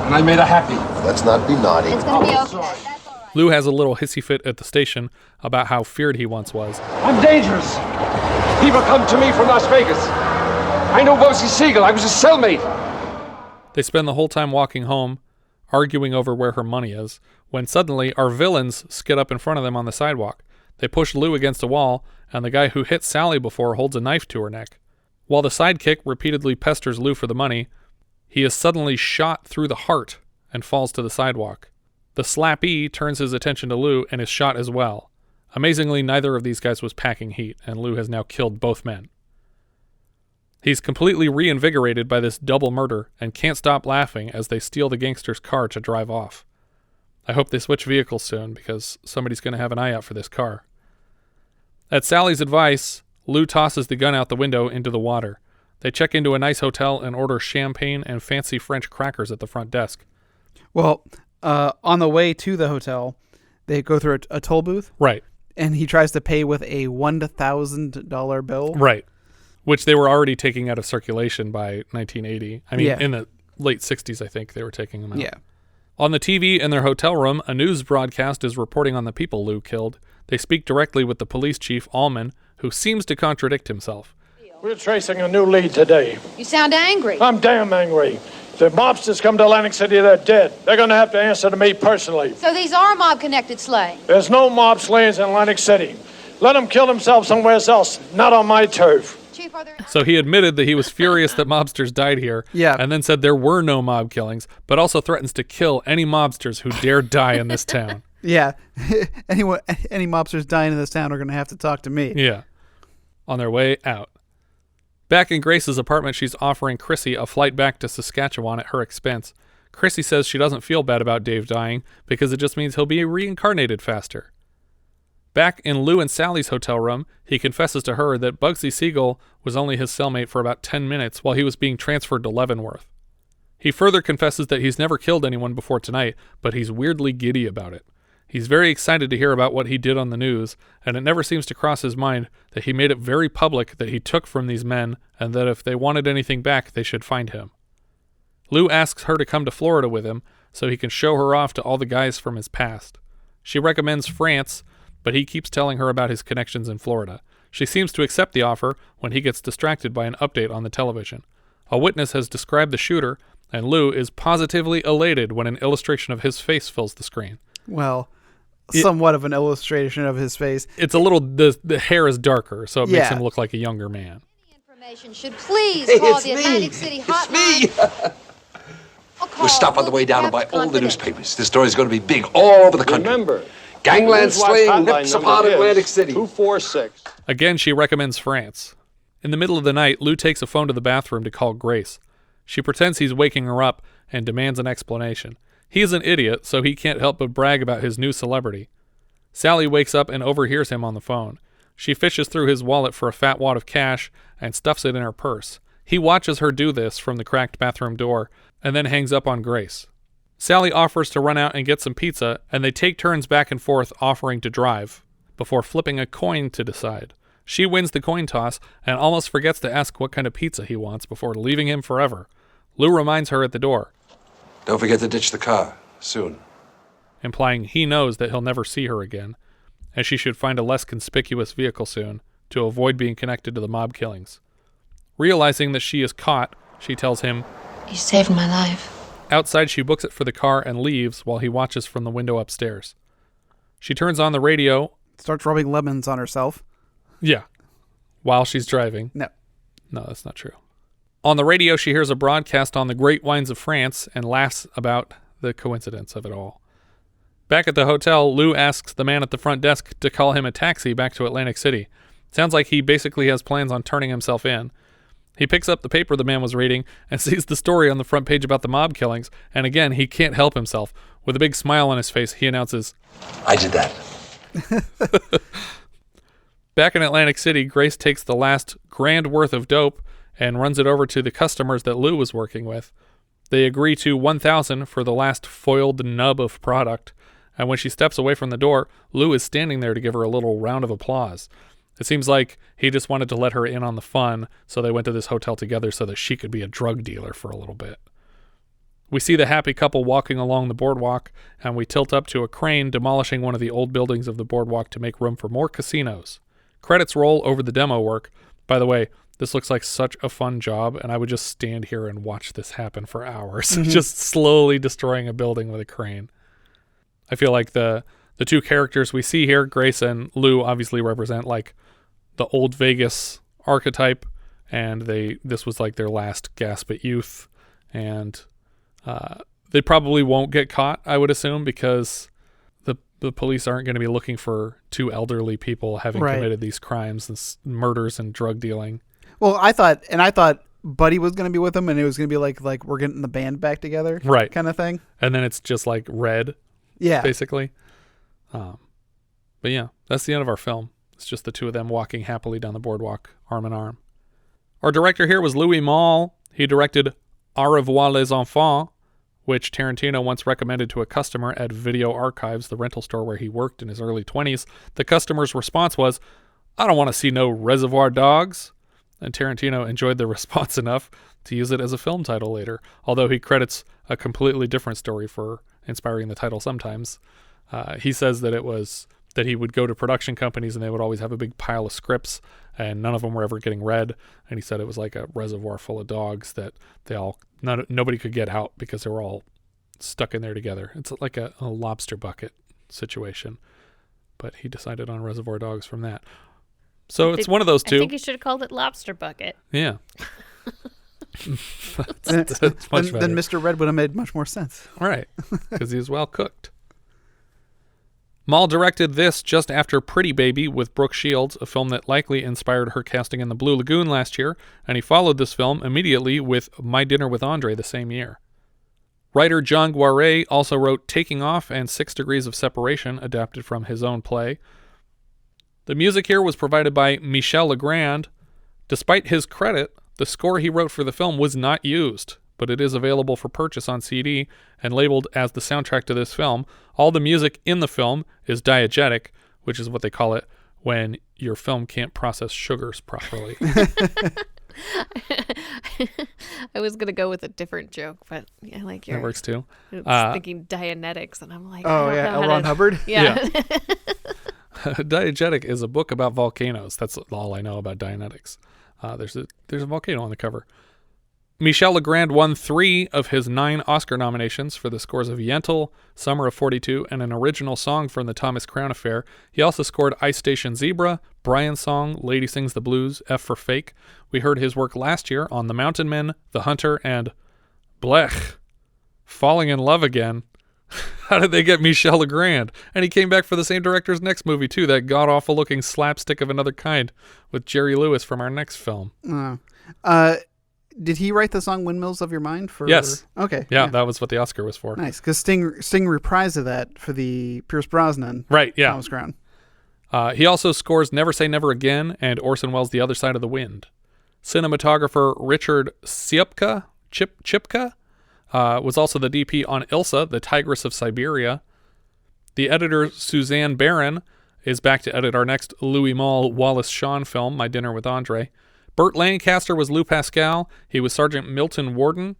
and I made her happy. Let's not be naughty. It's gonna be okay. Lou has a little hissy fit at the station about how feared he once was. I'm dangerous. People come to me from Las Vegas. I know Bugsy Siegel. I was his cellmate. They spend the whole time walking home, arguing over where her money is, when suddenly our villains skid up in front of them on the sidewalk. They push Lou against a wall, and the guy who hit Sally before holds a knife to her neck. While the sidekick repeatedly pesters Lou for the money, he is suddenly shot through the heart and falls to the sidewalk. The slappee turns his attention to Lou and is shot as well. Amazingly, neither of these guys was packing heat, and Lou has now killed both men. He's completely reinvigorated by this double murder and can't stop laughing as they steal the gangster's car to drive off. I hope they switch vehicles soon, because somebody's going to have an eye out for this car. At Sally's advice, Lou tosses the gun out the window into the water. They check into a nice hotel and order champagne and fancy French crackers at the front desk. Well, on the way to the hotel, they go through a toll booth. Right. And he tries to pay with a $1,000 bill. Right. Which they were already taking out of circulation by 1980. I mean, in the late 60s, I think they were taking them out. Yeah. On the TV in their hotel room, a news broadcast is reporting on the people Lou killed. They speak directly with the police chief, Allman, who seems to contradict himself. We're tracing a new lead today. You sound angry. I'm damn angry. The mobsters come to Atlantic City, they're dead. They're going to have to answer to me personally. So these are mob-connected slaying. There's no mob slayings in Atlantic City. Let them kill themselves somewhere else, not on my turf. Chief, are there... So he admitted that he was furious that mobsters died here, and then said there were no mob killings, but also threatens to kill any mobsters who dare die in this town. Yeah. Any mobsters dying in this town are going to have to talk to me. Yeah. On their way out. Back in Grace's apartment, she's offering Chrissie a flight back to Saskatchewan at her expense. Chrissie says she doesn't feel bad about Dave dying because it just means he'll be reincarnated faster. Back in Lou and Sally's hotel room, he confesses to her that Bugsy Siegel was only his cellmate for about 10 minutes while he was being transferred to Leavenworth. He further confesses that he's never killed anyone before tonight, but he's weirdly giddy about it. He's very excited to hear about what he did on the news, and it never seems to cross his mind that he made it very public that he took from these men and that if they wanted anything back, they should find him. Lou asks her to come to Florida with him so he can show her off to all the guys from his past. She recommends France, but he keeps telling her about his connections in Florida. She seems to accept the offer when he gets distracted by an update on the television. A witness has described the shooter, and Lou is positively elated when an illustration of his face fills the screen. Well, somewhat of an illustration of his face. It's a little, the hair is darker, so it makes him look like a younger man. Information should please call the Atlantic City hotline. We'll stop on the way down and buy all the newspapers. This story's going to be big all over the country. Remember, gangland slaying nips upon Atlantic City. 246. Again, she recommends France. In the middle of the night, Lou takes a phone to the bathroom to call Grace. She pretends he's waking her up and demands an explanation. He's an idiot, so he can't help but brag about his new celebrity. Sally wakes up and overhears him on the phone. She fishes through his wallet for a fat wad of cash and stuffs it in her purse. He watches her do this from the cracked bathroom door and then hangs up on Grace. Sally offers to run out and get some pizza, and they take turns back and forth offering to drive, before flipping a coin to decide. She wins the coin toss and almost forgets to ask what kind of pizza he wants before leaving him forever. Lou reminds her at the door. Don't forget to ditch the car, soon. Implying he knows that he'll never see her again, and she should find a less conspicuous vehicle soon to avoid being connected to the mob killings. Realizing that she is caught, she tells him, You saved my life. Outside, she books it for the car and leaves while he watches from the window upstairs. She turns on the radio. Starts rubbing lemons on herself. Yeah. While she's driving. No, that's not true. On the radio, she hears a broadcast on the great wines of France and laughs about the coincidence of it all. Back at the hotel, Lou asks the man at the front desk to call him a taxi back to Atlantic City. Sounds like he basically has plans on turning himself in. He picks up the paper the man was reading and sees the story on the front page about the mob killings, and again, he can't help himself. With a big smile on his face, he announces, I did that. Back in Atlantic City, Grace takes the last grand worth of dope and runs it over to the customers that Lou was working with. They agree to $1,000 for the last foiled nub of product, and when she steps away from the door, Lou is standing there to give her a little round of applause. It seems like he just wanted to let her in on the fun, so they went to this hotel together so that she could be a drug dealer for a little bit. We see the happy couple walking along the boardwalk, and we tilt up to a crane demolishing one of the old buildings of the boardwalk to make room for more casinos. Credits roll over the demo work. By the way, this looks like such a fun job, and I would just stand here and watch this happen for hours, just slowly destroying a building with a crane. I feel like the two characters we see here, Grace and Lou, obviously represent like the old Vegas archetype, and this was like their last gasp at youth, and they probably won't get caught, I would assume, because the police aren't going to be looking for two elderly people having committed these crimes and murders and drug dealing. Well, I thought Buddy was going to be with them, and it was going to be like we're getting the band back together, right? Kind of thing. And then it's just like Red, basically. But yeah, that's the end of our film. It's just the two of them walking happily down the boardwalk, arm in arm. Our director here was Louis Malle. He directed Au revoir les enfants, which Tarantino once recommended to a customer at Video Archives, the rental store where he worked in his early 20s. The customer's response was, I don't want to see no Reservoir Dogs. And Tarantino enjoyed the response enough to use it as a film title later, although he credits a completely different story for inspiring the title sometimes. He says that it was that he would go to production companies and they would always have a big pile of scripts and none of them were ever getting read. And he said it was like a reservoir full of dogs that nobody could get out because they were all stuck in there together. It's like a lobster bucket situation. But he decided on Reservoir Dogs from that. So it's one of those two. I think you should have called it Lobster Bucket. Yeah. That's much better. Then Mr. Red would have made much more sense. Right. Because he was well cooked. Malle directed this just after Pretty Baby with Brooke Shields, a film that likely inspired her casting in The Blue Lagoon last year, and he followed this film immediately with My Dinner with Andre the same year. Writer John Guare also wrote Taking Off and 6 Degrees of Separation, adapted from his own play. The music here was provided by Michel Legrand. Despite his credit, the score he wrote for the film was not used, but it is available for purchase on CD and labeled as the soundtrack to this film. All the music in the film is diegetic, which is what they call it when your film can't process sugars properly. I was going to go with a different joke, but I like yours. That works too. I was thinking Dianetics, and I'm like, L. Ron Hubbard? Yeah. Diegetic is a book about volcanoes. That's all I know about Dianetics. There's a volcano on the cover. Michel Legrand won 3 of his 9 Oscar nominations for the scores of Yentl, Summer of 42, and an original song from the Thomas Crown Affair. He also scored Ice Station Zebra, Brian's Song, Lady Sings the Blues, F for Fake. We heard his work last year on The Mountain Men, The Hunter, and Blech, Falling in Love Again. How did they get Michel Legrand? And he came back for the same director's next movie, too, that god-awful looking slapstick of another kind with Jerry Lewis from our next film. Did he write the song Windmills of Your Mind? Yes. Okay. Yeah, that was what the Oscar was for. Nice, because Sting reprised that for the Pierce Brosnan. Right, yeah. Thomas Crown. He also scores Never Say Never Again and Orson Welles' The Other Side of the Wind. Cinematographer Richard Chipka was also the DP on Ilsa, the Tigress of Siberia. The editor, Suzanne Barron, is back to edit our next Louis Malle Wallace Shawn film, My Dinner with Andre. Burt Lancaster was Lou Pascal. He was Sergeant Milton Warden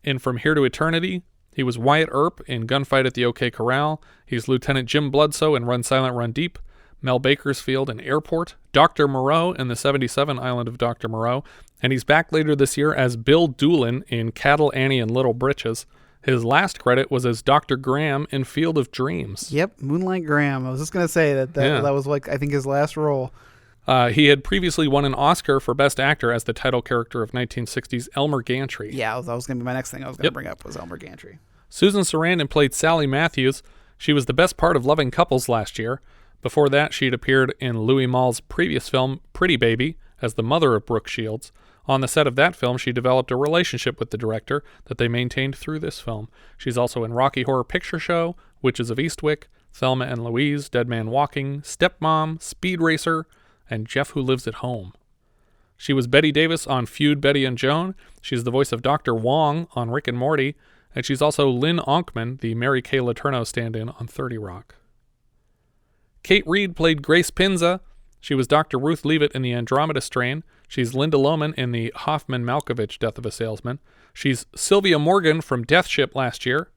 in From Here to Eternity. He was Wyatt Earp in Gunfight at the OK Corral. He's Lieutenant Jim Bloodsell in Run Silent, Run Deep. Mel Bakersfield in Airport. Dr. Moreau in the 77 Island of Dr. Moreau. And he's back later this year as Bill Doolin in Cattle, Annie, and Little Britches. His last credit was as Dr. Graham in Field of Dreams. Yep, Moonlight Graham. I was just going to say that was like, I think, his last role. He had previously won an Oscar for Best Actor as the title character of 1960's Elmer Gantry. Yeah, that was going to be my next thing I was going to bring up was Elmer Gantry. Susan Sarandon played Sally Matthews. She was the best part of Loving Couples last year. Before that, she'd appeared in Louis Malle's previous film, Pretty Baby, as the mother of Brooke Shields. On the set of that film, she developed a relationship with the director that they maintained through this film. She's also in Rocky Horror Picture Show, Witches of Eastwick, Thelma and Louise, Dead Man Walking, Stepmom, Speed Racer, and Jeff Who Lives at Home. She was Betty Davis on Feud, Betty and Joan. She's the voice of Dr. Wong on Rick and Morty, and she's also Lynn Onkman, the Mary Kay Letourneau stand-in on 30 Rock. Kate Reid played Grace Pinza. She was Dr. Ruth Leavitt in the Andromeda Strain. She's Linda Lohman in the Hoffman Malkovich Death of a Salesman. She's Sylvia Morgan from Death Ship last year.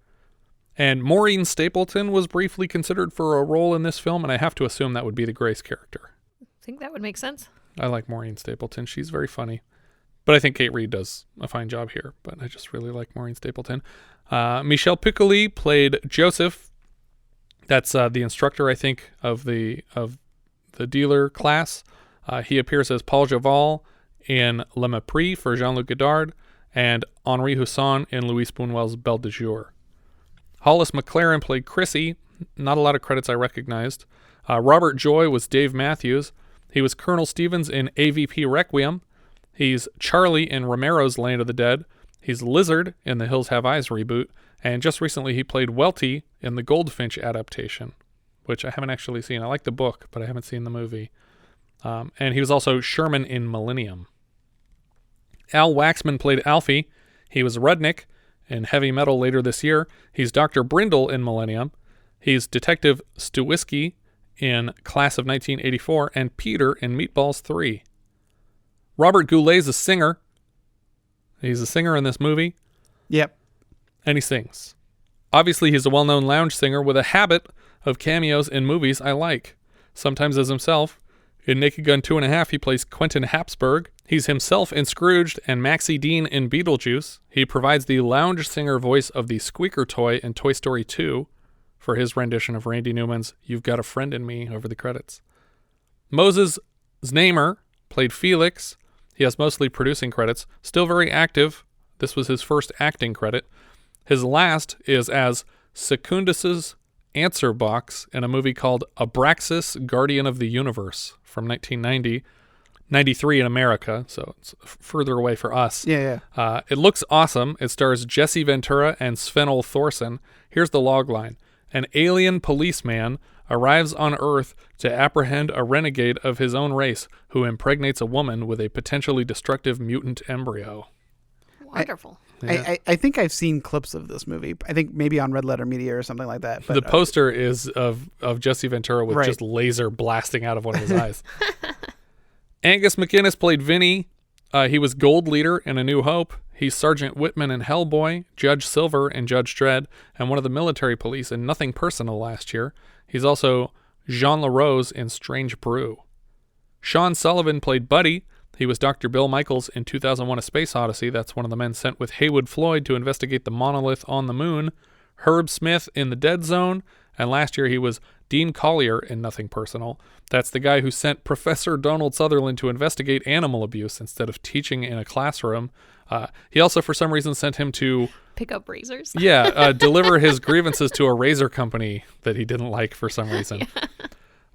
And Maureen Stapleton was briefly considered for a role in this film, and I have to assume that would be the Grace character. I think that would make sense. I like Maureen Stapleton. She's very funny. But I think Kate Reid does a fine job here, but I just really like Maureen Stapleton. Michel Piccoli played Joseph. That's the instructor, I think, of the dealer class. He appears as Paul Javal in Le Mépris for Jean-Luc Godard and Henri Husson in Louis Buñuel's Belle de Jour. Hollis McLaren played Chrissie. Not a lot of credits I recognized. Robert Joy was Dave Matthews. He was Colonel Stevens in AVP Requiem. He's Charlie in Romero's Land of the Dead. He's Lizard in the Hills Have Eyes reboot. And just recently he played Welty in the Goldfinch adaptation, which I haven't actually seen. I like the book, but I haven't seen the movie. And he was also Sherman in Millennium. Al Waxman played Alfie. He was Rudnick in Heavy Metal later this year. He's Dr. Brindle in Millennium. He's Detective Stewisky in Class of 1984 and Peter in Meatballs 3. Robert Goulet's a singer. He's a singer in this movie. Yep. And he sings. Obviously, he's a well-known lounge singer with a habit of cameos in movies I like. Sometimes as himself. In Naked Gun 2.5, he plays Quentin Hapsburg. He's himself in Scrooged and Maxie Dean in Beetlejuice. He provides the lounge singer voice of the squeaker toy in Toy Story 2 for his rendition of Randy Newman's You've Got a Friend in Me over the credits. Moses Znaimer played Felix. He has mostly producing credits. Still very active. This was his first acting credit. His last is as Secundus's answer box in a movie called Abraxas, Guardian of the Universe from 1990. 93 in America, so it's further away for us. Yeah. It looks awesome. It stars Jesse Ventura and Sven-Ole Thorsen. Here's the logline. An alien policeman arrives on Earth to apprehend a renegade of his own race who impregnates a woman with a potentially destructive mutant embryo. Wonderful. I think I've seen clips of this movie. I think maybe on Red Letter Media or something like that. But, the poster is of Jesse Ventura with Right. just laser blasting out of one of his eyes. Angus MacInnes played Vinnie. He was Gold Leader in A New Hope. He's Sergeant Whitman in Hellboy, Judge Silver in Judge Dredd, and one of the military police in Nothing Personal last year. He's also Jean LaRose in Strange Brew. Shawn Sullivan played Buddy. He was Dr. Bill Michaels in 2001: A Space Odyssey. That's one of the men sent with Haywood Floyd to investigate the monolith on the moon. Herb Smith in The Dead Zone. And last year he was Dean Collier in Nothing Personal. That's the guy who sent Professor Donald Sutherland to investigate animal abuse instead of teaching in a classroom. He also, for some reason, sent him to pick up razors. Deliver his grievances to a razor company that he didn't like for some reason. Yeah.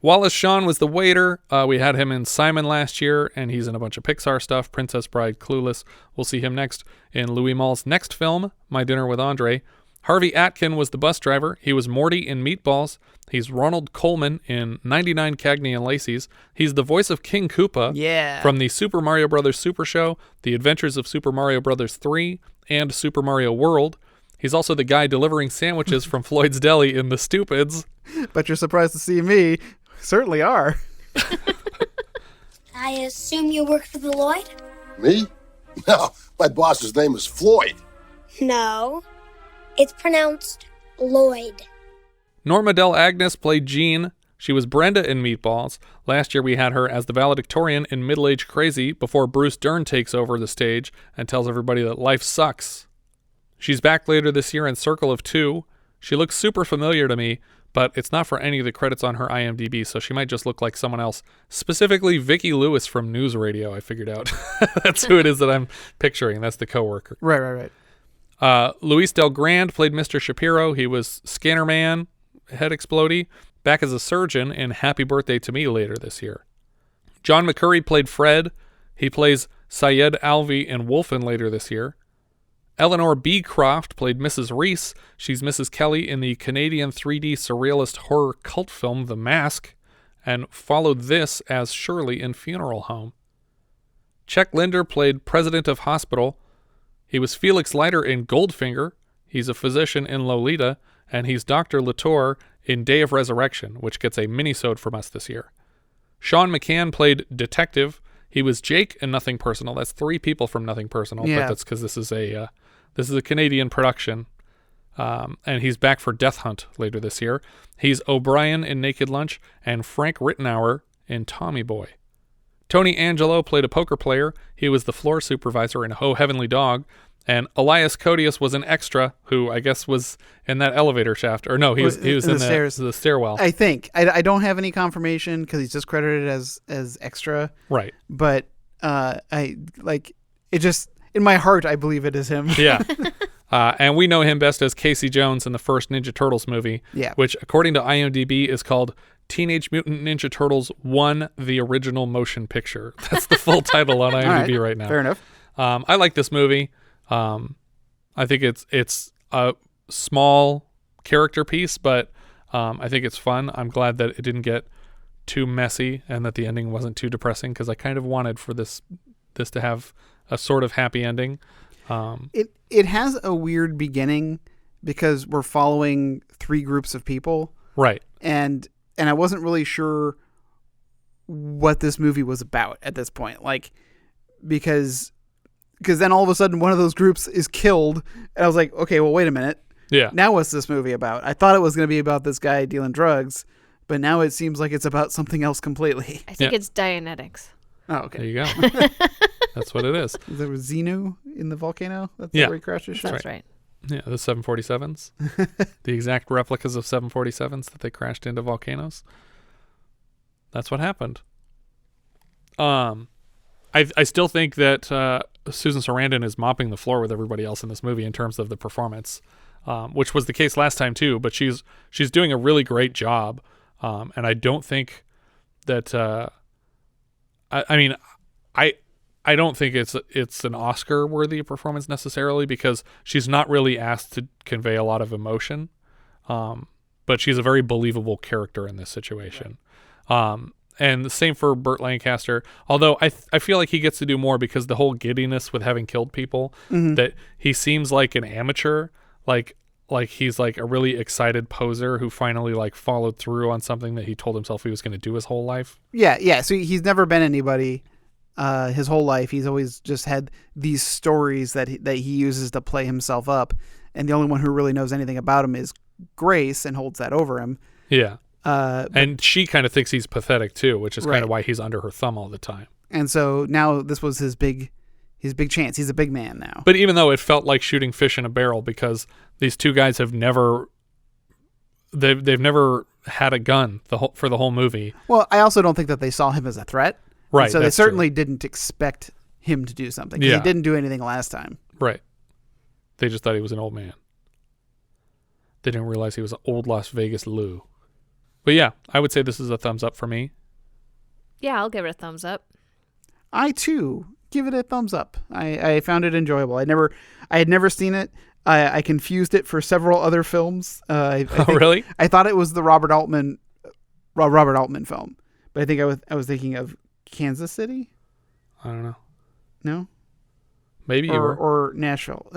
Wallace Shawn was the waiter. We had him in Simon last year, and he's in a bunch of Pixar stuff. Princess Bride, Clueless. We'll see him next in Louis Malle's next film, My Dinner with Andre. Harvey Atkin was the bus driver. He was Morty in Meatballs. He's Ronald Coleman in 99 Cagney and Lacey's. He's the voice of King Koopa from the Super Mario Bros. Super Show, The Adventures of Super Mario Bros. 3, and Super Mario World. He's also the guy delivering sandwiches from Floyd's Deli in The Stupids. But you're surprised to see me. Certainly are. I assume you work for the Lloyd? Me? No, my boss's name is Floyd. No, it's pronounced Lloyd. Norma Del Agnes played Jean. She was Brenda in Meatballs. Last year we had her as the valedictorian in Middle Age Crazy before Bruce Dern takes over the stage and tells everybody that life sucks. She's back later this year in Circle of Two. She looks super familiar to me, but it's not for any of the credits on her IMDb, so she might just look like someone else. Specifically, Vicki Lewis from News Radio, I figured out. That's who it is that I'm picturing. That's the coworker. Right. Luis Del Grande played Mr. Shapiro. He was Scanner Man, Head Explodey. back as a surgeon in Happy Birthday to Me later this year. John McCurry played Fred. He plays Syed Alvi in Wolfen later this year. Eleanor B. Croft played Mrs. Reese. She's Mrs. Kelly in the Canadian 3D surrealist horror cult film The Mask, and followed this as Shirley in Funeral Home. Czech Linder played President of Hospital. He was Felix Leiter in Goldfinger. He's a physician in Lolita, and he's Dr. Latour in Day of Resurrection, which gets a mini-sode from us this year. Shawn McCann played Detective. He was Jake in Nothing Personal. That's 3 people from Nothing Personal, but that's because this is a Canadian production, and he's back for Death Hunt later this year. He's O'Brien in Naked Lunch and Frank Rittenauer in Tommy Boy. Tony Angelo played a poker player. He was the floor supervisor in Oh Heavenly Dog. And Elias Codius was an extra who I guess was in that elevator shaft. Or no, he was in the stairwell. I think. I don't have any confirmation because he's just credited as extra. Right. But in my heart, I believe it is him. Yeah. And we know him best as Casey Jones in the first Ninja Turtles movie, which according to IMDb is called Teenage Mutant Ninja Turtles 1, the original motion picture. That's the full title on IMDb right now. Fair enough. I like this movie. I think it's a small character piece, but I think it's fun. I'm glad that it didn't get too messy and that the ending wasn't too depressing, because I kind of wanted for this to have a sort of happy ending. It has a weird beginning because we're following 3 groups of people. Right. And I wasn't really sure what this movie was about at this point. Because then all of a sudden one of those groups is killed, and I was like, okay, well, wait a minute. Yeah. Now what's this movie about? I thought it was going to be about this guy dealing drugs, but now it seems like it's about something else completely. I think it's Dianetics. Oh, okay. There you go. That's what it is. There was Xenu in the volcano? That's where he crashed his ship? That's right. Yeah, the 747s. The exact replicas of 747s that they crashed into volcanoes. That's what happened. I still think that Susan Sarandon is mopping the floor with everybody else in this movie in terms of the performance, which was the case last time too, but she's doing a really great job. And I don't think that I don't think it's an Oscar-worthy performance necessarily, because she's not really asked to convey a lot of emotion, but she's a very believable character in this situation. And the same for Burt Lancaster, although I feel like he gets to do more because the whole giddiness with having killed people, that he seems like an amateur, like he's like a really excited poser who finally followed through on something that he told himself he was going to do his whole life. Yeah. So he's never been anybody his whole life. He's always just had these stories that he uses to play himself up, and the only one who really knows anything about him is Grace, and holds that over him. Yeah. And she kind of thinks he's pathetic too, which is kind of why he's under her thumb all the time. And so now this was his big chance. He's a big man now. But even though it felt like shooting fish in a barrel, because these 2 guys have never had a gun for the whole movie. Well, I also don't think that they saw him as a threat. Right. And so they certainly didn't expect him to do something. Yeah. He didn't do anything last time. Right. They just thought he was an old man. They didn't realize he was an old Las Vegas Lou. But yeah, I would say this is a thumbs up for me. Yeah, I'll give it a thumbs up. I too give it a thumbs up. I found it enjoyable. I had never seen it. I confused it for several other films. Really? I thought it was the Robert Altman film, but I think I was thinking of Kansas City. I don't know. No. Maybe you were. Or Nashville.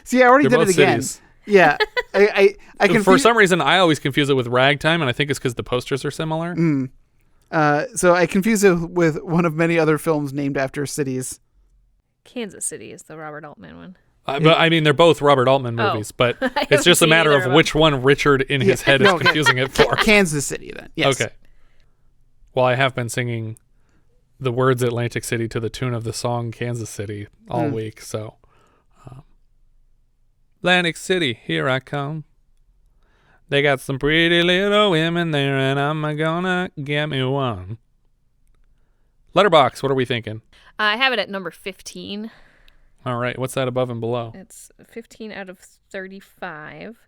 See, I already did it again. Cities. Yeah. I For some reason, I always confuse it with Ragtime, and I think it's because the posters are similar. So I confuse it with one of many other films named after cities. Kansas City is the Robert Altman one. But I mean, they're both Robert Altman movies, but it's just a matter of which one Richard in his head is confusing it for. Kansas City, then. Yes. Okay. Well, I have been singing the words Atlantic City to the tune of the song Kansas City all week, so. Atlantic City, here I come. They got some pretty little women there, and I'm gonna get me one. Letterbox, what are we thinking? I have it at number 15. All right, what's that above and below? It's 15 out of 35.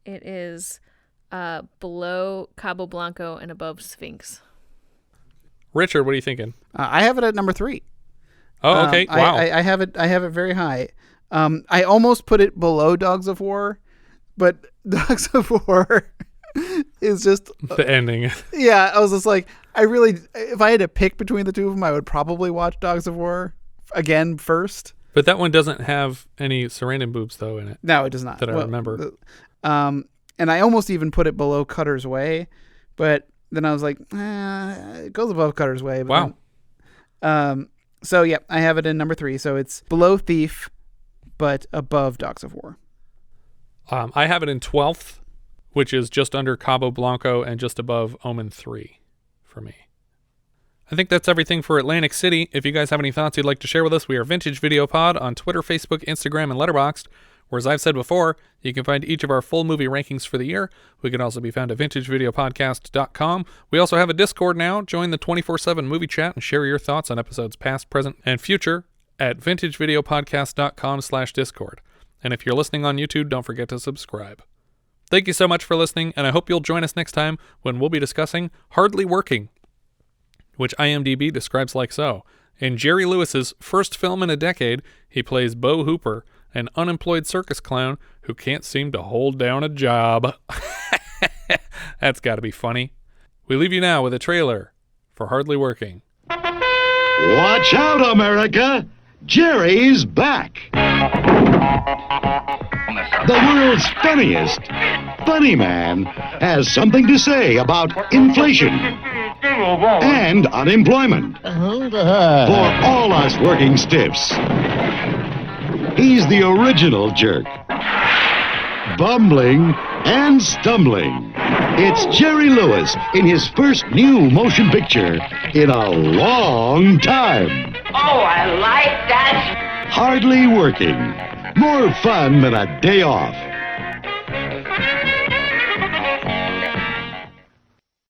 It is below Cabo Blanco and above Sphinx. Richard, what are you thinking? I have it at number 3. Oh, okay. Wow. I have it very high. I almost put it below Dogs of War, but Dogs of War is just the ending. Yeah, I was just like, if I had to pick between the two of them, I would probably watch Dogs of War again first. But that one doesn't have any Sarandon boobs, though, in it. No, it does not. That I remember. And I almost even put it below Cutter's Way, but then I was like, it goes above Cutter's Way. But wow. So, yeah, I have it in number 3. So it's below Thief, but above Dogs of War. I have it in 12th, which is just under Cabo Blanco and just above Omen 3 for me. I think that's everything for Atlantic City. If you guys have any thoughts you'd like to share with us, we are Vintage Video Pod on Twitter, Facebook, Instagram, and Letterboxd. Or as I've said before, you can find each of our full movie rankings for the year. We can also be found at vintagevideopodcast.com. We also have a Discord now. Join the 24/7 movie chat and share your thoughts on episodes past, present, and future at vintagevideopodcast.com/Discord. And if you're listening on YouTube, don't forget to subscribe. Thank you so much for listening, and I hope you'll join us next time when we'll be discussing Hardly Working, which IMDb describes like so. In Jerry Lewis's first film in a decade, he plays Bo Hooper, an unemployed circus clown who can't seem to hold down a job. That's got to be funny. We leave you now with a trailer for Hardly Working. Watch out, America! Jerry's back! The world's funniest funny man has something to say about inflation and unemployment for all us working stiffs. He's the original jerk, bumbling and stumbling. It's Jerry Lewis in his first new motion picture in a long time. Oh, I like that. Hardly Working. More fun than a day off.